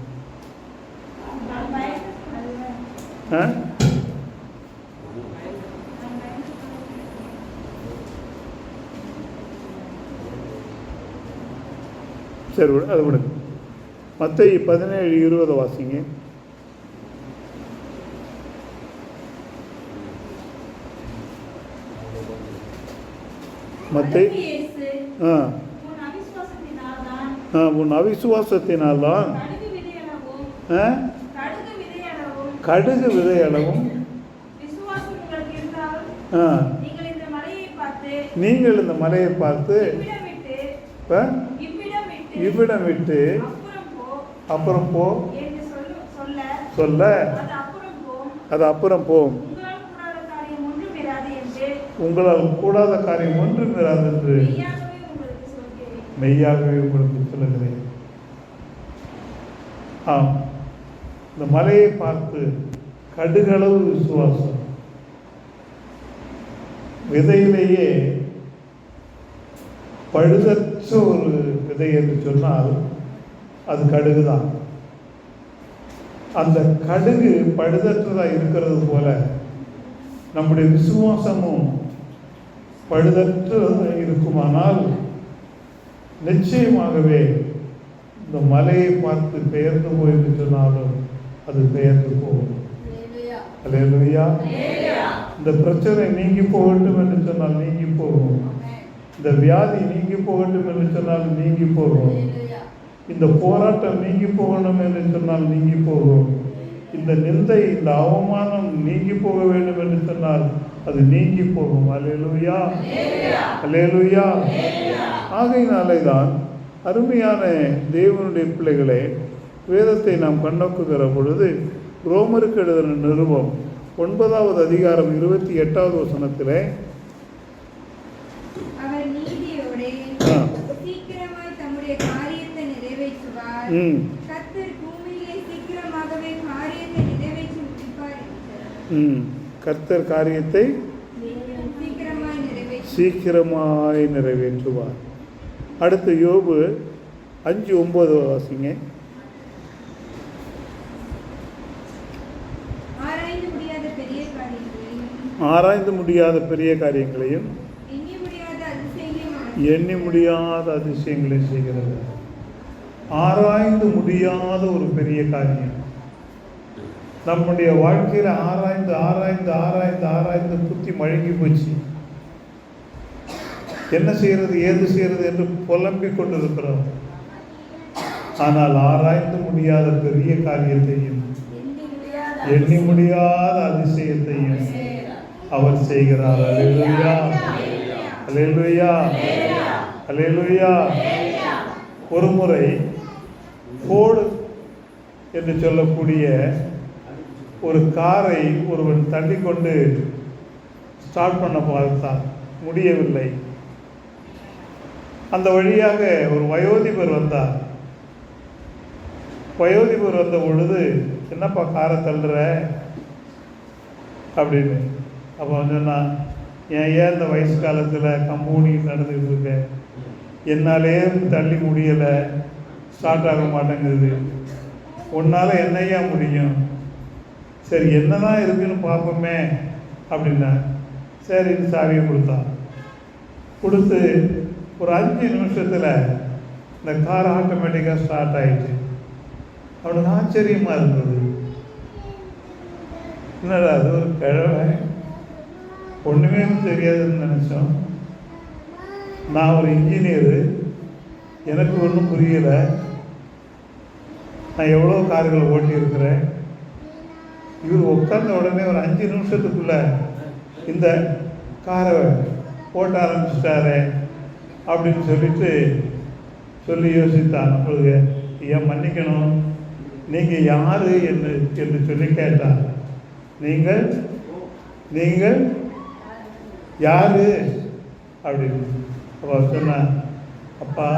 சரி, அது விடுங்க. மத்தேயு 17:20 வாசிங்க. மத்தேயு உன் அவிசுவாசத்தினால்தான் கடுகு விதையளவும் நீங்கள் இந்த மலையை பார்த்து இவ்விடம் விட்டு அப்புறம் போ சொல்ல அது அப்புறம் போம், உங்களால் கூடாத காரியம் ஒன்றும் இராது என்று மெய்யாகவே உங்களுக்கு சொல்லுகிறேன். ஆம், இந்த மலையை பார்த்து கடுகளவு விசுவாசம். விதையிலேயே பழுதற்ற ஒரு விதை என்று சொன்னால் அது கடுகு தான். அந்த கடுகு பழுதற்றதாக இருக்கிறது போல நம்முடைய விசுவாசமும் பழுதற்றதாக இருக்குமானால் நிச்சயமாகவே இந்த மலையை பார்த்து பெயர்ந்து போய் என்று சொன்னாலும் அது பெயர்ந்து போகும். அல்லேலூயா. இந்த பிரச்சனை நீங்கி போகட்டும் என்று சொன்னால் நீங்கி போகும். இந்த வியாதி நீங்கி போகட்டும் என்று சொன்னால் நீங்கி போகும். இந்த போராட்டம் நீங்கி போகணும் என்று சொன்னால் நீங்கி போகும். இந்த நிந்தை, இந்த அவமானம் நீங்கி போக வேண்டும் என்று சொன்னால் அது நீங்கி போகும். அல்லேலூயா, அல்லேலூயா. ஆகையினாலே தான் அருமையான தேவனுடைய பிள்ளைகளே, வேதத்தை நாம் கண்ணோக்குகிற பொழுது ரோமருக்கு எழுதின நிருபம் 9வது அதிகாரம் 28வது வசனத்திலே அவர் நீதியோடு சீக்கிரமாய் தம்முடைய காரியத்தை நிறைவேற்றுவார். கர்த்தர் பூமியிலே சீக்கிரமாகவே காரியத்தை நிறைவேற்றி முடிப்பார் என்றார். கர்த்தர் காரியத்தை சீக்கிரமாய் நிறைவேற்றுவார். அடுத்து யோபு 5:9 வாசிங்க. ஆராய்ந்து முடியாத பெரிய காரியங்களையும் எண்ணி முடியாத அதிசயங்களையும் செய்கிறது. ஆராய்ந்து முடியாத ஒரு பெரிய காரியம் நம்முடைய வாழ்க்கையில் ஆராய்ந்து ஆராய்ந்து ஆராய்ந்து ஆராய்ந்து புத்தி மழுங்கி போச்சு. என்ன செய்யறது, ஏது செய்யறது என்று புலம்பிக் கொண்டிருக்கிறோம். ஆனால் ஆராய்ந்து முடியாத பெரிய காரியத்தையும் எண்ணி முடியாத அதிசயத்தையும் அவர் செய்கிறார். அல்லேலூயா, அல்லேலூயா, அல்லேலூயா. ஒரு முறை ஃபோர்டு என்று சொல்லக்கூடிய ஒரு காரை ஒருவன் தள்ளி கொண்டு ஸ்டார்ட் பண்ண பார்த்தான், முடியவில்லை. அந்த வழியாக ஒரு வயோதிபர் வந்தார். வயோதிபர் வந்த பொழுது, என்னப்பா காரை தள்ளுற அப்படின்னு. அப்போ சொன்னான், ஏன் இந்த வயசு காலத்தில் கம்பூனி நடந்துக்கிட்டு இருக்கேன், என்னாலே தள்ளி முடியலை, ஸ்டார்ட் ஆக மாட்டேங்குது, உன்னால் என்னையா முடியும், சரி என்னதான் இருக்குன்னு பார்ப்போமே அப்படின்னா. சரின்னு சாவியை கொடுத்தான். கொடுத்து ஒரு 5 நிமிஷத்தில் இந்த கார் ஆட்டோமேட்டிக்காக ஸ்டார்ட் ஆகிடுச்சு. அவனுக்கு ஆச்சரியமாக இருந்தது. என்னடா அது ஒரு கிழமை, ஒன்றுமே தெரியாதுன்னு நினச்சோம். நான் ஒரு இன்ஜினியரு, எனக்கு ஒன்றும் புரியலை, நான் எவ்வளோ கார்கள் ஓட்டியிருக்கிறேன். இவர் உட்கார்ந்த உடனே ஒரு 5 நிமிஷத்துக்குள்ளே இந்த காரை ஓட்ட ஆரம்பிச்சிட்டாரு அப்படின்னு சொல்லி யோசித்தான். உங்களுக்கு ஏன் மன்னிக்கணும், நீங்கள் யார் என்று சொல்லி கேட்டார். நீங்கள் யாரு அப்படின்னு. அப்போ சொன்ன, அப்பா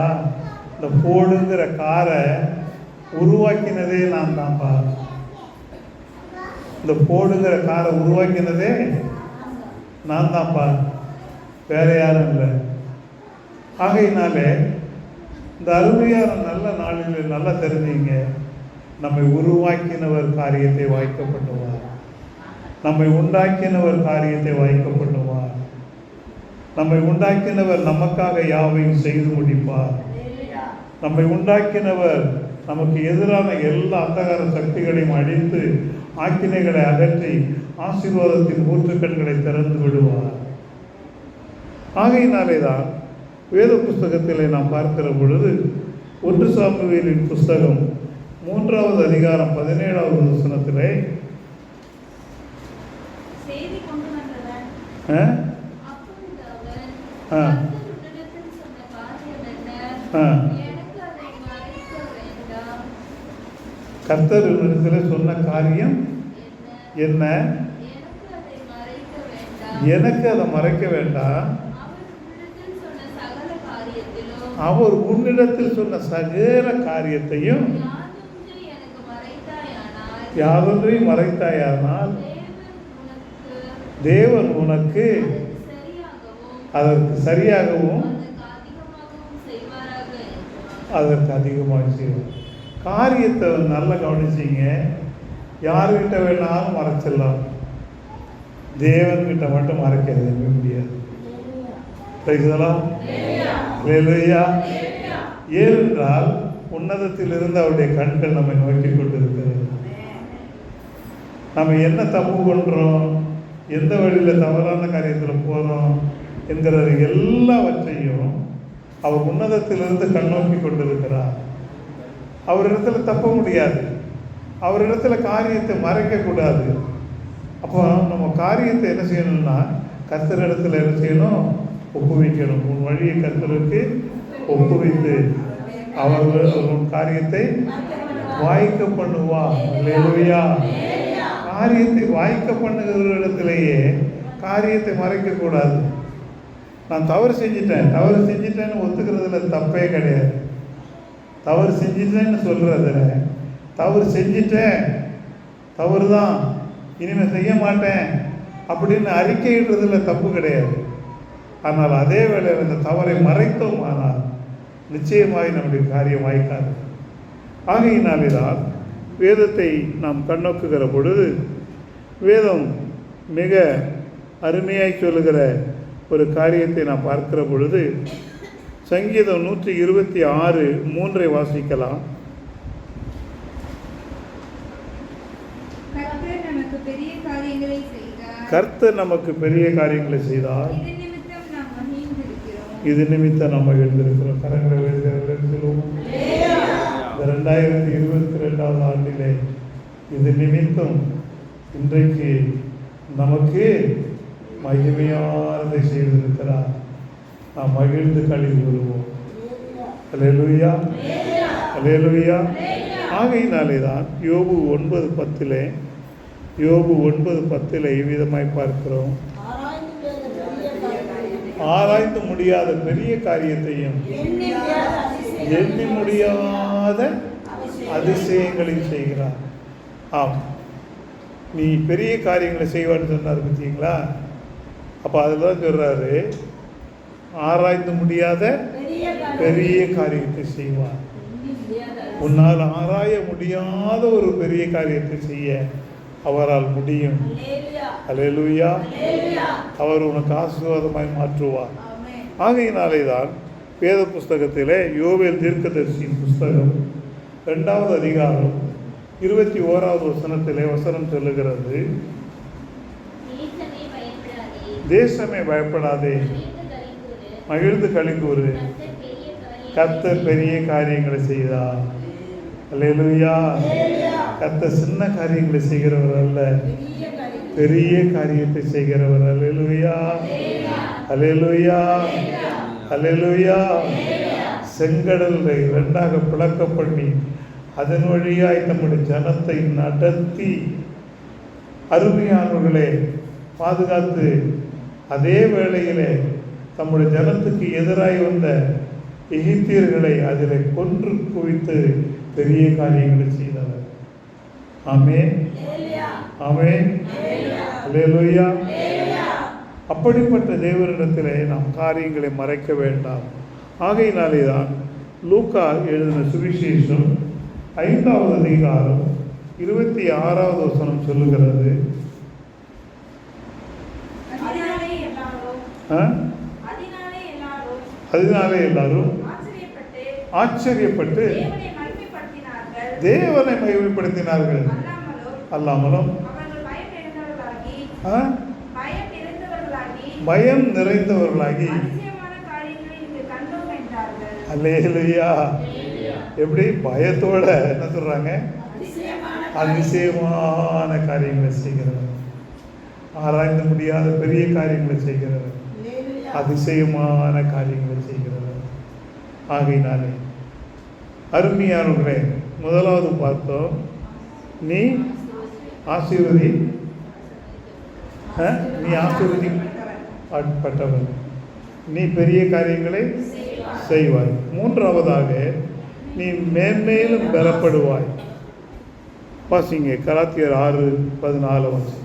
இந்த போடுங்கிற காரை உருவாக்கினதே நான் தான்ப்பா. இந்த போடுங்கிற காரை உருவாக்கினதே நான் தான்ப்பா, வேற யாரும் இல்லை. ஆகையினாலே இந்த அருமையான நல்ல நாளில் நல்லா தெரிஞ்சீங்க, நம்மை உருவாக்கினவர் காரியத்தை வாய்க்கப்பட்டுவார், நம்மை உண்டாக்கினவர் காரியத்தை வாய்க்கப்பட்டுவார், நம்மை உண்டாக்கினவர் நமக்காக யாவையும் செய்து முடிப்பார். நம்மை உண்டாக்கினவர் நமக்கு எதிரான எல்லா அந்தகார சக்திகளையும் அழித்து ஆக்கினைகளை அகற்றி ஆசீர்வாதத்தின் ஊற்றுக்கண்களை திறந்து விடுவார். ஆகையினாலே தான் வேத புஸ்தகத்திலே நாம் பார்க்கிற பொழுது 1 சாமுவேலின் புஸ்தகம் 3வது அதிகாரம் 17வது வசனத்திலே கர்த்தர் இடத்தில் சொன்ன காரியம் என்ன? எனக்கு அதை மறைக்க வேண்டாம். அவர் உன்னிடத்தில் சொன்ன சகல காரியத்தையும் யாதொன்றையும் மறைத்தாயானால் தேவன் உனக்கு அதற்கு சரியாகவும் அதற்கு அதிகமாக செய்வார். காரியத்தை நல்லா கவனிச்சிங்க. யாருக்கிட்ட வேணாலும் மறைச்சிடலாம், தேவன்கிட்ட மட்டும் மறைக்கிறது முடியாது. ஏனென்றால் உன்னதத்திலிருந்து அவருடைய கண்கள் நம்மை நோக்கி கொண்டிருக்கிறது. நம்ம என்ன தப்பு பண்ணுறோம், எந்த வழியில் தவறான காரியத்தில் போகிறோம் என்கிறது எல்லாவற்றையும் அவர் உன்னதத்திலிருந்து கண்ணோக்கி கொண்டிருக்கிறார். அவரிடத்துல தப்ப முடியாது, அவரிடத்துல காரியத்தை மறைக்கக்கூடாது. அப்போ நம்ம காரியத்தை என்ன செய்யணும்னா கர்த்தரிடத்தில் என்ன செய்யணும்? ஒப்புவிக்கணும். உன் வழியை கர்த்தருக்கு ஒப்புவித்து அவர் உன் காரியத்தை வாய்க்க பண்ணுவா. அல்லேலூயா. காரியத்தை வாய்க்க பண்ணுகிற இடத்திலேயே காரியத்தை மறைக்கக்கூடாது. நான் தவறு செஞ்சிட்டேன்னு ஒத்துக்கிறதுல தப்பே கிடையாது. தவறு செஞ்சிட்டேன்னு சொல்கிறதுல தவறு செஞ்சிட்டேன், தவறு தான், இனிமேல் செய்ய மாட்டேன் அப்படின்னு அறிக்கையிடுறதுல தப்பு கிடையாது. ஆனால் அதே வேளையில் அந்த தவறை மறைத்தோம் ஆனால் நிச்சயமாய் நம்முடைய காரியம் வாய்க்காது. ஆகையினாலே தான் வேதத்தை நாம் கண்ணோக்குகிற பொழுது வேதம் மிக அருமையாய் சொல்லுகிற ஒரு காரியத்தை நாம் பார்க்கிற பொழுது சங்கீதம் 126:3 வாசிக்கலாம். கர்த்தர் நமக்கு பெரிய காரியங்களை செய்தார், இது நிமித்தம் நாம் மகிழ்ந்திருக்கிறோம். கரங்களை சொல்லுவோம். இந்த 2022 ஆண்டிலே இது நிமித்தம் இன்றைக்கு நமக்கு மகிமையானதை செய்திருக்கிறார். நாம் மகிழ்ந்து களி கூறுவோம். அல்லேலூயா, அல்லேலூயா. ஆகையினாலே தான் யோபு 9:10 இவ்விதமாய் பார்க்கிறோம். ஆராய்ந்து முடியாத பெரிய காரியத்தையும் எண்ணி முடியாத அதிசயங்களையும் செய்கிறார். ஆம், நீ பெரிய காரியங்களை செய்வான்னு சொன்னார் பார்த்தீங்களா? அப்போ அதில் தான் சொல்கிறாரு, ஆராய்ந்து முடியாத பெரிய காரியத்தை செய்வார். உன்னால் ஆராய முடியாத ஒரு பெரிய காரியத்தை செய்ய அவரால் முடியும். அல்லேலூயா. அவர் உனக்கு ஆசீர்வாதமாய் மாற்றுவார். ஆகையினாலே தான் வேத புஸ்தகத்திலே யோவேல் தீர்க்கதரிசியின் புஸ்தகம் 2வது அதிகாரம் 21வது வசனத்திலே வசனம் சொல்லுகிறது, தேசமே பயப்படாதே, மகிழ்ந்து களிக்கூறு, கர்த்தர் பெரிய காரியங்களை செய்தார். அல்லேலூயா. கர்த்தர் சின்ன காரியங்களை செய்கிறவர் அல்ல, பெரிய காரியத்தை செய்கிறவர். அல்லேலூயா, அல்லேலூயா, அல்லேலூயா. செங்கடலை 2ஆக பிளக்க பண்ணி அதன் வழியாய் நம்முடைய ஜனத்தை நடத்தி அருமையானவர்களை பாதுகாத்து அதே வேளையிலே தம்முடைய ஜனத்துக்கு எதிராய் வந்த எகிப்தியர்களை அதில் கொன்று குவித்து பெரிய காரியங்களை செய்தவர். ஆமென், ஆமென், அல்லேலூயா. அப்படிப்பட்ட தேவனிடத்திலே நாம் காரியங்களை மறைக்க வேண்டாம். ஆகையினாலே தான் லூக்கா எழுதின சுவிசேஷம் 5வது அதிகாரம் 26வது வசனம் சொல்லுகிறது, அதனாலே எல்லாரும் ஆச்சரியப்பட்டு தேவனை மகிமைப்படுத்தினார்கள். அல்லாமலும் பயம் நிறைந்தவர்களாகி, அல்லேலூயா. எப்படி பயத்தோட என்ன சொல்றாங்க? அதிசயமான காரியங்களை செய்கிறவர், ஆராய்ந்து முடியாத பெரிய காரியங்களை செய்கிறவர், அதிசயமான காரியங்களை செய்கிறவர். ஆகையினாலே அருமையானவர்களே, முதலாவது பார்த்தோம், நீ ஆசீர்வதி, நீ ஆசீர்வதிப்பட்டவன், நீ பெரிய காரியங்களை செய்வாய். மூன்றாவதாக நீ மேன்மேலும் பெறப்படுவாய். வாசிங்க கலாத்தியர் 6:14 வாசி.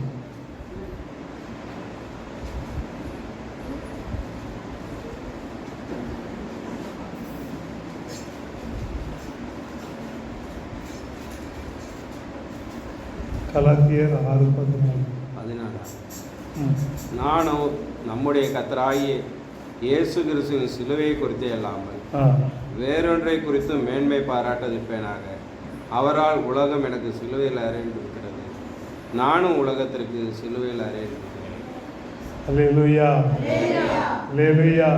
கலாத்தியர் 6:14. நானும் நம்முடைய கர்த்தராகிய இயேசு கிறிஸ்துவின் சிலுவையை குறித்து அல்லாமல் வேறொன்றை குறித்து மேன்மை பாராட்டிருப்பேனாக. அவரால் உலகம் எனக்கு சிலுவையில் அறைந்திருக்கிறது, நானும் உலகத்திற்கு சிலுவையில் அறைந்திருக்கிறேன். அல்லேலூயா, அல்லேலூயா.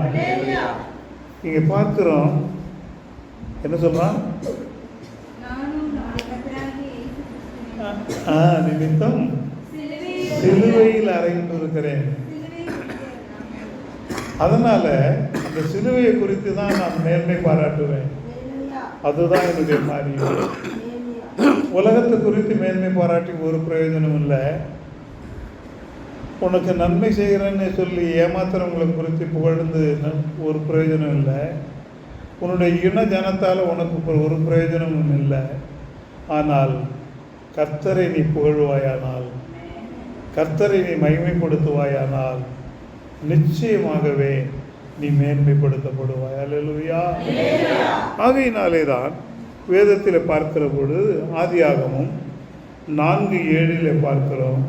இங்கே பார்க்கிறோம், என்ன சொல்றான்? நிமித்தம் சிலுவையில் அறைந்து இருக்கிறேன். அதனால அந்த சிலுவையை குறித்து தான் நான் மேன்மை பாராட்டுவேன். அதுதான் என்னுடைய காரியம். உலகத்தை குறித்து மேன்மை பாராட்டி ஒரு பிரயோஜனம் இல்லை. உனக்கு நன்மை செய்கிறேன்னு சொல்லி ஏமாத்துறவங்களை குறித்து புகழ்ந்து ஒரு பிரயோஜனம் இல்லை. உன்னுடைய இன ஜனத்தால் உனக்கு ஒரு பிரயோஜனமும் இல்லை. ஆனால் கர்த்தரை நீ புகழ்வாயானால், கர்த்தரை நீ மகிமைப்படுத்துவாயானால் நிச்சயமாகவே நீ மேன்மைப்படுத்தப்படுவாய். அல்லேலூயா. ஆகையினாலே தான் வேதத்தில் பார்க்கிற பொழுது ஆதியாகமம் 4:7 பார்க்கிறோம்.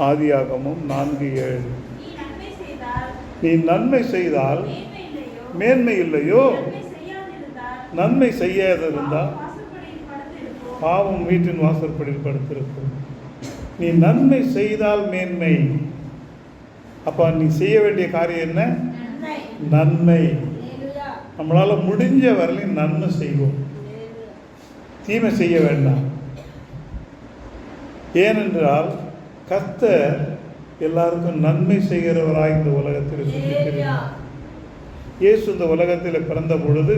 ஆதியாகமம் 4:7, நீ நன்மை செய்தால் மேன்மை இல்லையோ, நன்மை செய்யாதிருந்தால் பாவம் வீட்டின் வாசற்படியில் படுத்திருக்கும். நீ நன்மை செய்தால் மேன்மை. அப்போ நீ செய்ய வேண்டிய காரியம் என்ன? நன்மை. நம்மளால் முடிஞ்ச வரையிலும் நன்மை செய்வோம், தீமை செய்ய வேண்டாம். ஏனென்றால் கர்த்தர் எல்லாருக்கும் நன்மை செய்கிறவராய் இந்த உலகத்தில் சுற்றித்திருந்தார். இயேசு இந்த உலகத்தில் பிறந்த பொழுது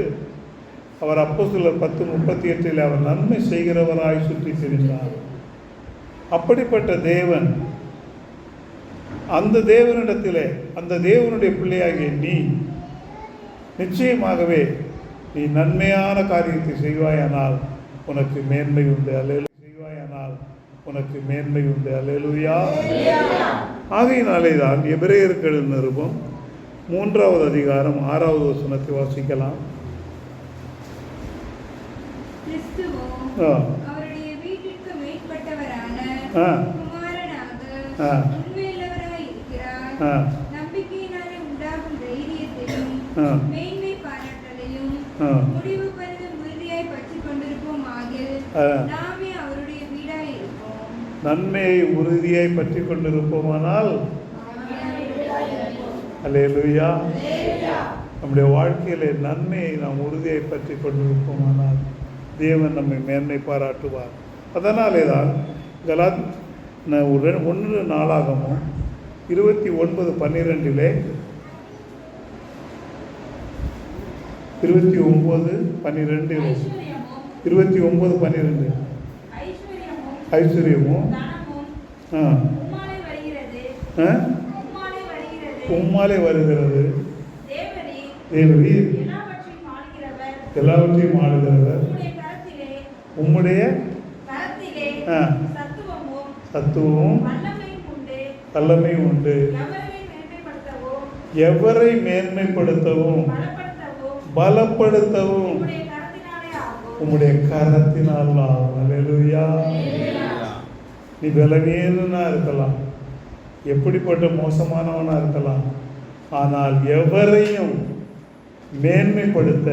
அவர் அப்போஸ்தலர் 10:38 அவர் நன்மை செய்கிறவராய் சுற்றி திரிந்தார். அப்படிப்பட்ட தேவன், அந்த தேவனிடத்திலே, அந்த தேவனுடைய பிள்ளையாகிய நீ நிச்சயமாகவே நீ நன்மையான காரியத்தை செய்வாயானால் உனக்கு மேன்மை உண்டு. அல்லேலூயா. செய்வாயானால் உனக்கு மேன்மை உண்டு. அல்லேலூயா. ஆகையினாலே தான் எபிரேயருக்கு எழுதின நிருபம் 3வது அதிகாரம் 6வது வசனத்தை வாசிக்கலாம். அவருடைய வீட்டிற்கு மேற்பட்டவரான குமாரனாக உண்மையுள்ளவராய் இருக்கிறார். நம்பிக்கையினாலே உண்டாகும் தைரியத்தையும் மேன்மை பாராட்டலையும் முடிவு பரிந்தும் உறுதியாய் பற்றிக் கொண்டிருப்போம் ஆகில் நாமே அவருடைய வீடாய் இருப்போம். நன்மையை உறுதியாய் பற்றிக் கொண்டிருப்போமானால், அல்லேலூயா, நம்முடைய வாழ்க்கையிலே நன்மையை நாம் உறுதியை பற்றி கொண்டிருப்போமானால் தேவன் நம்மை மேன்மை பாராட்டுவார். அதனாலே தான் 1 நாளாகமும் 29:12 ஐஸ்வர்யமும் உம்மாலே வருகிறது. தேவரீர் எல்லாவற்றையும் ஆளுகிறவர். உம்முடைய சத்துவமும் வல்லமையும் உண்டு. எவரை மேன்மைப்படுத்தவும் பலப்படுத்தவும் உம்முடைய கரத்தினால் ஆகும். அல்லேலூயா. நீ பலவீனனா இருக்கலாம், எப்படிப்பட்ட மோசமானவனா இருக்கலாம், ஆனால் எவரையும் மேன்மைப்படுத்த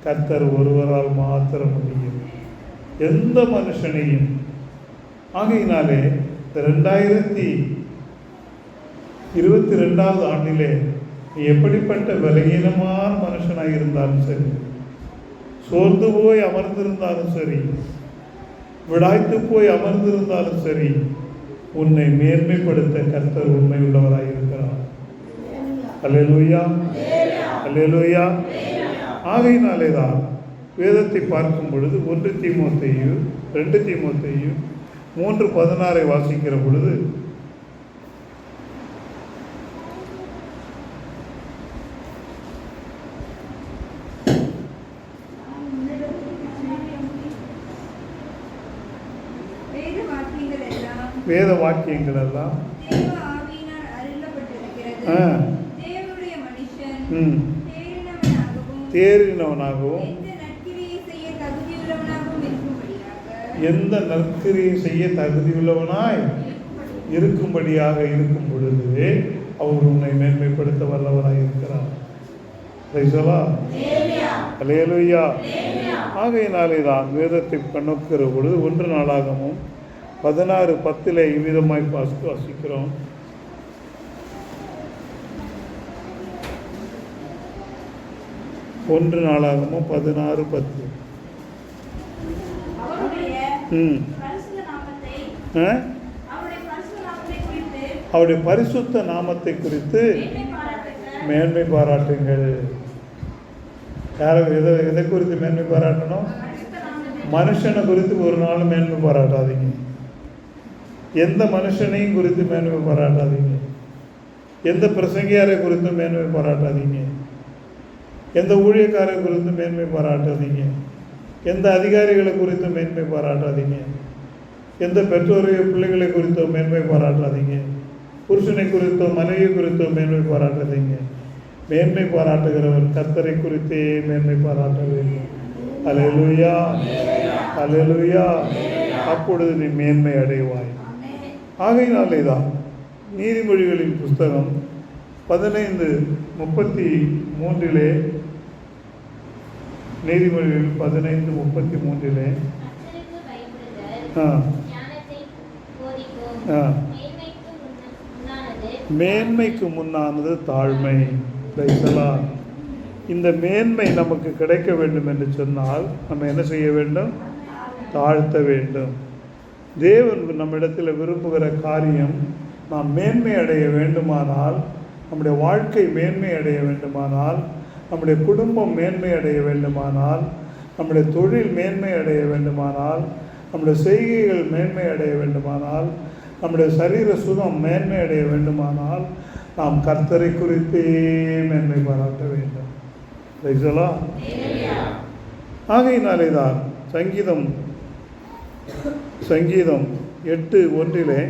கர்த்தர் ஒருவரால் மாத்திரம் முடியும், எந்த மனுஷனையும். ஆகையினாலே 2022 ஆண்டிலே நீ எப்படிப்பட்ட பலகீனமான மனுஷனாக இருந்தாலும் சரி, சோர்ந்து போய் அமர்ந்திருந்தாலும் சரி, விடாய்த்து போய் அமர்ந்திருந்தாலும் சரி, உன்னை மேன்மைப்படுத்த கர்த்தர் உண்மை உள்ளவராக இருக்கிறார். அல்லேலூயா, அல்லேலூயா. ஆகையினாலே தான் வேதத்தை பார்க்கும் பொழுது 1 தீமோத்தேயு 2 தீமோத்தேயு 3:16 வாசிக்கிற பொழுது, வேத வாக்கியங்கள் எல்லாம் தேறினவனாகவும் எந்த நற்கிரியை செய்ய தகுதியுள்ளவனாய் இருக்கும்படியாக இருக்கும் பொழுது அவர் உன்னை மேன்மைப்படுத்த வல்லவராய் இருக்கிறார். அல்லேலூயா. ஆகையினாலே தான் வேதத்தை கண்ணோக்கிற பொழுது 1 நாளாகமும் 16:10 இவ்விதமாய் வாசிக்கிறோம். ஒன்று நாளாகமும் 16:10. அவருடைய பரிசுத்த நாமத்தை குறித்து மேன்மை பாராட்டுங்கள். யாரும் எதை குறித்து மேன்மை பாராட்டணும்? மனுஷனை குறித்து ஒரு நாள் மேன்மை பாராட்டாதீங்க. எந்த மனுஷனையும் குறித்து மேன்மை பாராட்டாதீங்க. எந்த பிரசங்கியாரை குறித்தும் மேன்மை பாராட்டாதீங்க. எந்த ஊழியக்காரை குறித்து மேன்மை பாராட்டாதீங்க. எந்த அதிகாரிகளை குறித்தும் மேன்மை பாராட்டாதீங்க. எந்த பெற்றோரையோ பிள்ளைகளை குறித்தோ மேன்மை பாராட்டாதீங்க. புருஷனை குறித்தோ மனைவி குறித்தோ மேன்மை பாராட்டாதீங்க. மேன்மை பாராட்டுகிறவர் கர்த்தரை குறித்தே மேன்மை பாராட்ட வேண்டும். அல்லேலூயா, அல்லேலூயா. அப்பொழுது நீ மேன்மை அடைவாய். ஆகையினாலே தான் நீதிமொழிகளின் புஸ்தகம் 15:33 நீதிமொழிகள் 15:33 மேன்மைக்கு முன்னானது தாழ்மை. இந்த மேன்மை நமக்கு கிடைக்க வேண்டும் என்று சொன்னால் நம்ம என்ன செய்ய வேண்டும்? தாழ்த்த வேண்டும். தேவன் நம்மிடத்தில் விரும்புகிற காரியம், நாம் மேன்மை அடைய வேண்டுமானால், நம்முடைய வாழ்க்கை மேன்மை அடைய வேண்டுமானால், நம்முடைய குடும்பம் மேன்மை அடைய வேண்டுமானால், நம்முடைய தொழில் மேன்மை அடைய வேண்டுமானால், நம்முடைய செய்கைகள் மேன்மை அடைய வேண்டுமானால், நம்முடைய சரீர சுகம் மேன்மை அடைய வேண்டுமானால், நாம் கர்த்தரை குறித்தே மேன்மை பாராட்ட வேண்டும். ஆகையினாலே தான் சங்கீதம் 8:1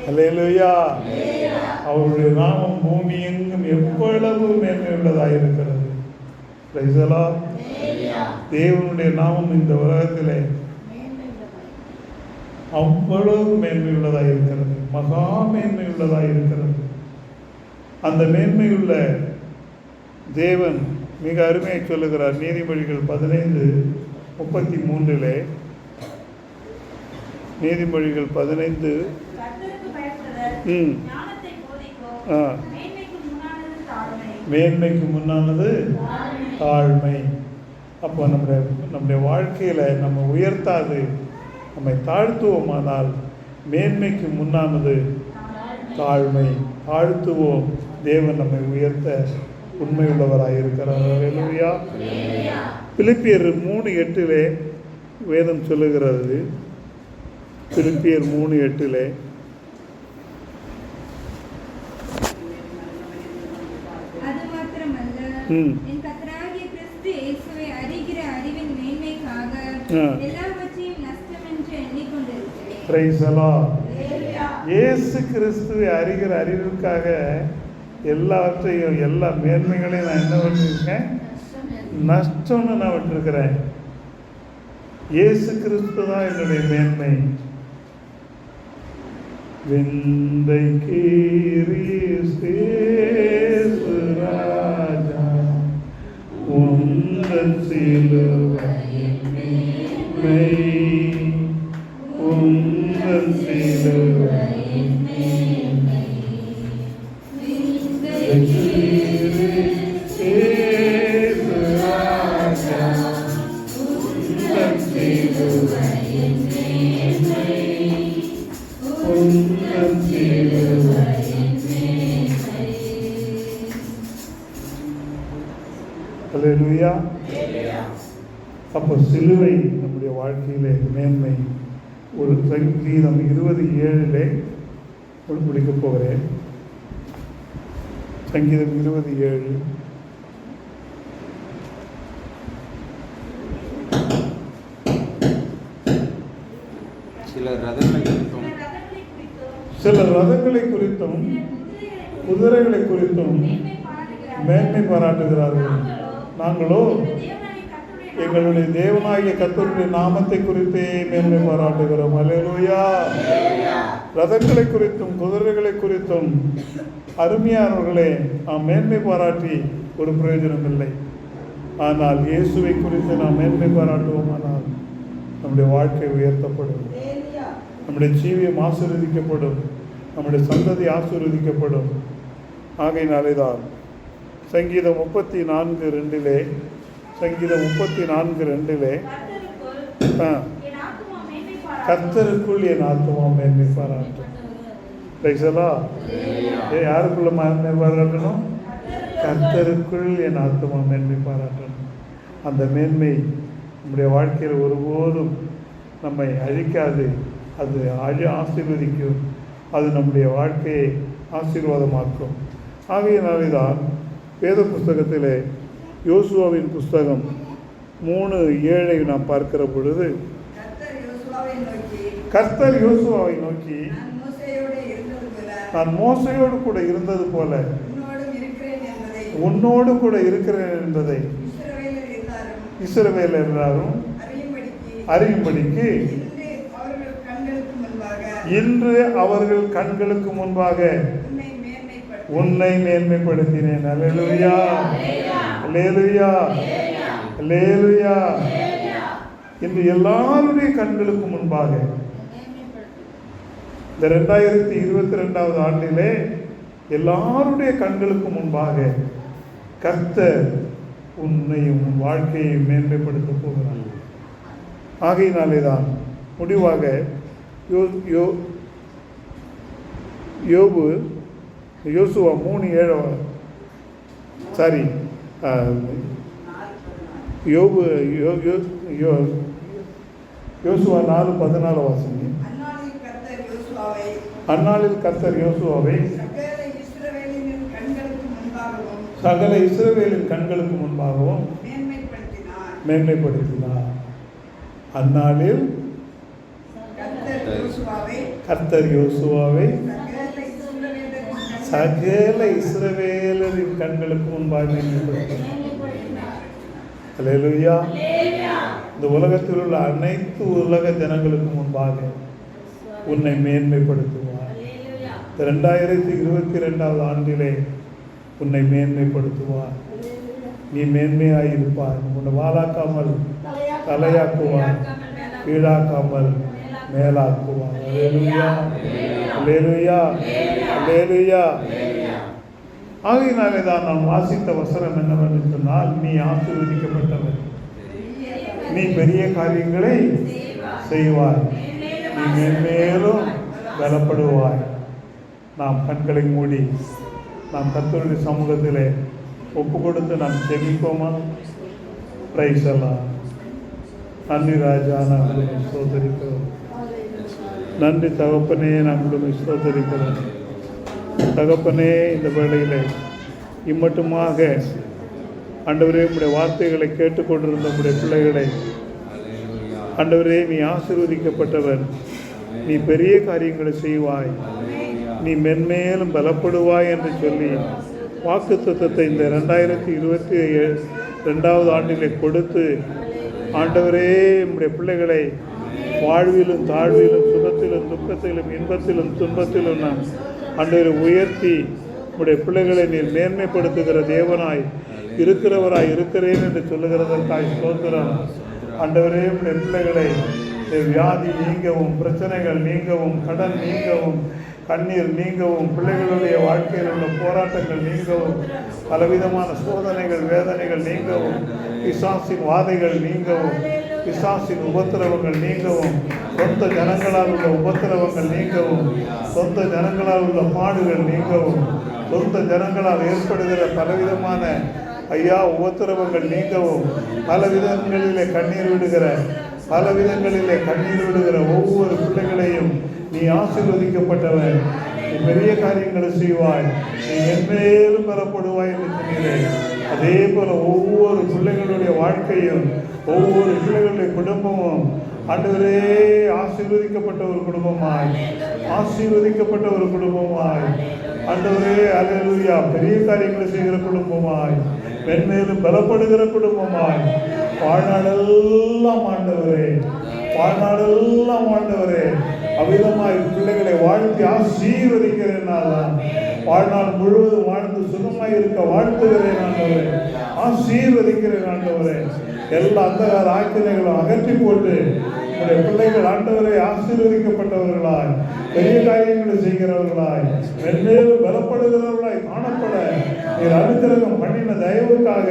அல்லேலூயா. அவருடைய நாமம் பூமி எங்கும் எவ்வளவு மேன்மையுள்ளதாக இருக்கிறது. தேவனுடைய நாமம் இந்த உலகத்திலே அவ்வளவு மேன்மையுள்ளதாக இருக்கிறது, மகா மேன்மையுள்ளதாக இருக்கிறது. அந்த மேன்மையுள்ள தேவன் மிக அருமையை சொல்லுகிறார். நீதிமொழிகள் 15:33 நீதிமொழிகள் 15 மேன்மைக்கு முன்னானது தாழ்மை. அப்போ நம்முடைய வாழ்க்கையில் நம்ம உயர்த்தாது, நம்மை தாழ்த்துவோமானால் மேன்மைக்கு முன்னானது தாழ்மை. தாழ்த்துவோம், தேவன் நம்மை உயர்த்த உண்மையுள்ளவராக இருக்கிறார். அல்லேலூயா. பிலிப்பியர் 3:8 வேதம் சொல்லுகிறது பிலிப்பியர் 3:8 அது மாத்திரமல்ல, என் கர்த்தராகிய கிறிஸ்து இயேசுவை அறிகிற அறிவின் மேன்மைக்காக எல்லாவற்றையும் நஷ்டமென்று எண்ணிக்கொண்டிருக்கிறேன். Praise the Lord. இயேசு கிறிஸ்துவை அறிகிற அறிவுக்காக எல்லாவற்றையும் எல்லா மேன்மைகளையும் நான் என்ன பண்ணிருக்கேன்? நஷ்டம்னு நான் விட்டுருக்கிறேன். இயேசு கிறிஸ்து தான் என்னுடைய மேன்மை. விந்தை கிறிஸ்து ராஜா உந்தன் சிலுவையின் மேன்மை, உந்தன் சிலுவையின் மேன்மை. விந்தை கிறிஸ்து ராஜா உந்தன் சிலுவையின் மேன்மை, உந்தன் சிலுவையின் மேன்மை. அல்லேலூயா. அப்போ சிலுவை நம்முடைய வாழ்க்கையிலே மேன்மை. ஒரு சங்கீதம் 27 முடிக்கப் போகிறேன். சங்கீதம் 27. சில ரதங்களை குறித்தும் குதிரைகளை குறித்தும் மேன்மை பாராட்டுகிறார்கள். நாங்களோ எங்களுடைய தேவனாகிய கர்த்தருடைய நாமத்தை குறித்தே மேன்மை பாராட்டுகிறோம். அல்லேலூயா. ரதங்களை குறித்தும் குதிரைகளை குறித்தும் அருமையானவர்களே நாம் மேன்மை பாராட்டி ஒரு பிரயோஜனம் இல்லை. ஆனால் இயேசுவை குறித்து நாம் மேன்மை பாராட்டுவோமானால் நம்முடைய வாழ்க்கை உயர்த்தப்படும், நம்முடைய ஜீவியம் ஆசீர்வதிக்கப்படும், நம்முடைய சந்ததி ஆசீர்வதிக்கப்படும். ஆகையினாலே தான் சங்கீதம் 34:2 சங்கீதம் 34:2 கர்த்தருக்குள் என் ஆத்துமா மேன்மை பாராட்டும். யாருக்குள்ள மேன்மை பாராட்டணும்? கர்த்தருக்குள் என் ஆத்துமா மேன்மை பாராட்டணும். அந்த மேன்மை நம்முடைய வாழ்க்கையில் ஒருபோதும் நம்மை அழிக்காது, அது ஆசீர்வதிக்கும், அது நம்முடைய வாழ்க்கையை ஆசீர்வாதமாக்கும். ஆகையினாலே தான் வேத புஸ்தகத்திலே யோசுவாவின் புஸ்தகம் 3:7 நாம் பார்க்கிற பொழுது கர்த்தர் யோசுவாவை நோக்கி நான் மோசையோடு கூட இருந்தது போல உன்னோடு கூட இருக்கிறேன் என்பதை இஸ்ரவேலர் எல்லாரும் அறியும்படிக்கு இன்று அவர்கள் கண்களுக்கு முன்பாக உன்னை மேன்மைப்படுத்தினேன். அல்லேலூயா, அல்லேலூயா, அல்லேலூயா. இன்று எல்லாருடைய கண்களுக்கு முன்பாக இந்த 2022 ஆண்டிலே எல்லாருடைய கண்களுக்கு முன்பாக கர்த்தர் உன்னையும் உன் வாழ்க்கையை மேன்மைப்படுத்த போகிறார். ஆகையினாலே தான் முடிவாக யோசுவா 3:7 சாரி யோசுவா 4:14 வாசிங்க. அந்நாளில் கர்த்தர் யோசுவாவை சகல இஸ்ரவேலின் கண்களுக்கு முன்பாகவும் மேன்மைப்படுத்தினார். அந்நாளில் கர்த்தர் யோசுவாவை சகல இஸ்ரவேலரின் கண்களுக்கு முன்பாக மேன்மைப்படுத்தினார். அல்லேலூயா. இந்த உலகத்தில் உள்ள அனைத்து உலக ஜனங்களுக்கு முன்பாக உன்னை மேன்மைப்படுத்துவார். 2022 ஆண்டிலே உன்னை மேன்மைப்படுத்துவார். நீ மேன்மையாயிருப்பார். உன்னை வாழாக்காமல் தலையாக்குவார், கீழாக்காமல் மேலாக்குவார். அல்லேலூயா, அல்லேலூயா, அல்லேலூயா. ஆகையினாலே தான் நாம் வாசித்த வசனம் என்னவென்று சொன்னால், நீ ஆசீர்வதிக்கப்பட்டவர், நீ பெரிய காரியங்களை செய்வாய், நீ மேன்மேலும் பலப்படுவாய். நாம் கண்களை மூடி நாம் கர்த்தருடைய சமூகத்திலே ஒப்பு கொடுத்து நாம் ஜெபிப்போமா? பிரைஸ் எல்லாம் நன்றி ராஜா, நாங்கள் ஸ்தோத்தரிக்கிறோம். நன்றி தகப்பனே, நாங்கள் ஸ்தோத்தரிக்கிறோம். தகப்பனே, இந்த வேளையில் இம்மட்டுமாக ஆண்டவரே உம்முடைய வார்த்தைகளை கேட்டுக்கொண்டிருந்த உம்முடைய பிள்ளைகளை ஆண்டவரே, நீ ஆசீர்வதிக்கப்பட்டவர், நீ பெரிய காரியங்களை செய்வாய், நீ மென்மேலும் பலப்படுவாய் என்று சொல்லி வாக்குத்தத்தத்தை இந்த 2022 ஆண்டிலே கொடுத்து ஆண்டவரே உம்முடைய பிள்ளைகளை வாழ்விலும் தாழ்விலும் சுகத்திலும் துக்கத்திலும் இன்பத்திலும் துன்பத்திலும் நாம் ஆண்டவரை உயர்த்தி உம்முடைய பிள்ளைகளை நீர் மேன்மைப்படுத்துகிற தேவனாய் இருக்கிறவராய் இருக்கிறேன் என்று சொல்லுகிறதற்காய் ஸ்தோத்திரம். ஆண்டவரே உம்முடைய பிள்ளைகளை வியாதி நீங்கவும், பிரச்சனைகள் நீங்கவும், கடன் நீங்கவும், கண்ணீர் நீங்கவும், பிள்ளைகளுடைய வாழ்க்கையில் உள்ள போராட்டங்கள் நீங்கவும், பலவிதமான சோதனைகள் வேதனைகள் நீங்கவும், பிசாசின் வாதைகள் நீங்கவும், பிசாசின் உபத்திரவங்கள் நீங்கவும், சொந்த ஜனங்களால் உள்ள உபத்திரவங்கள் நீங்கவும், சொந்த ஜனங்களால் உள்ள பாடுகள் நீங்கவும், சொந்த ஜனங்களால் ஏற்படுகிற பலவிதமான உபத்திரவங்கள் நீங்கவும், பலவிதங்களிலே கண்ணீர் விடுகிற ஒவ்வொரு பிள்ளைகளையும் நீ ஆசீர்வதிக்கப்பட்டவர், நீ பெரிய காரியங்களை செய்வாய், நீ மென்மேலும் பெறப்படுவாய் என்று சொன்னீர்கள். அதே போல ஒவ்வொரு பிள்ளைகளுடைய வாழ்க்கையும், ஒவ்வொரு பிள்ளைகளுடைய குடும்பமும் ஆண்டவரே ஆசீர்வதிக்கப்பட்ட ஒரு குடும்பமாய் ஆண்டவரே அல்லேலூயா பெரிய காரியங்களை செய்கிற குடும்பமாய், மென்மேலும் பலப்படுகிற குடும்பமாய் வாழ்நாளெல்லாம் ஆண்டவரே அவ்விதமாய் பிள்ளைகளை வாழ்த்தி ஆசீர்வதிக்கிறேன். வாழ்நாள் முழுவதும் வாழ்ந்து சுகமாய் இருக்க வாழ்த்துகிறேன் ஆண்டவரே, ஆசீர்வதிக்கிறேன் ஆண்டவரே. எல்லா அந்தகார ஆக்கினைகளும் அகற்றி போட்டு உங்களுடைய பிள்ளைகள் ஆண்டவரை ஆசீர்வதிக்கப்பட்டவர்களாய், பெரிய காரியங்களை செய்கிறவர்களாய், மென்மேலும் பலப்படுகிறவர்களாய் காணப்பட நீர் அனுக்கிரகம் பண்ணின தயவுக்காக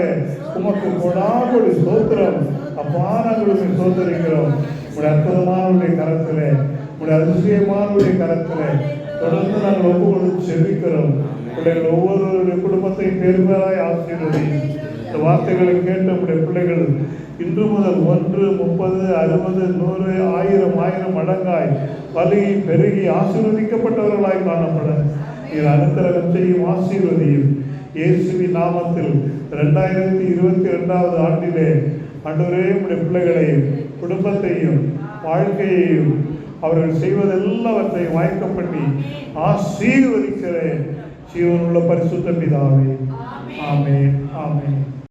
உமக்கு கொடாகொடி ஸ்தோத்திரம். அப்பா, நாங்கள் ஸ்தோத்தரிக்கிறோம். உங்களுடைய அற்புதமானவருடைய கரத்திலே, உங்களுடைய அதிசயமானவருடைய கரத்திலே தொடர்ந்து நாங்கள் ஒப்புக்கொண்டு செபிக்கிறோம். பிள்ளைகள் ஒவ்வொருவருடைய குடும்பத்தையும் பேருபேராய் ஆசீர்வதி. இந்த வார்த்தைகளை கேட்ட நம்முடைய பிள்ளைகள் இன்று முதல் 1, 30, 60, 100, 1000 மடங்காய் பலுகி பெருகி ஆசீர்வதிக்கப்பட்டவர்களாய் காணப்பட நீர் அனுக்கிரகம் செய்யும், ஆசீர்வதியும். இயேசுவின் நாமத்தில் 2022 ஆண்டிலே ஆண்டவரே உம்முடைய பிள்ளைகளையும் குடும்பத்தையும் வாழ்க்கையையும் அவர்கள் செய்வதெல்லாவற்றையும் வாய்க்க பண்ணி ஆசீர்வதிக்கிறேன். ஜீவனுள்ள பரிசுத்த பிதாவே, ஆமென், ஆமென்.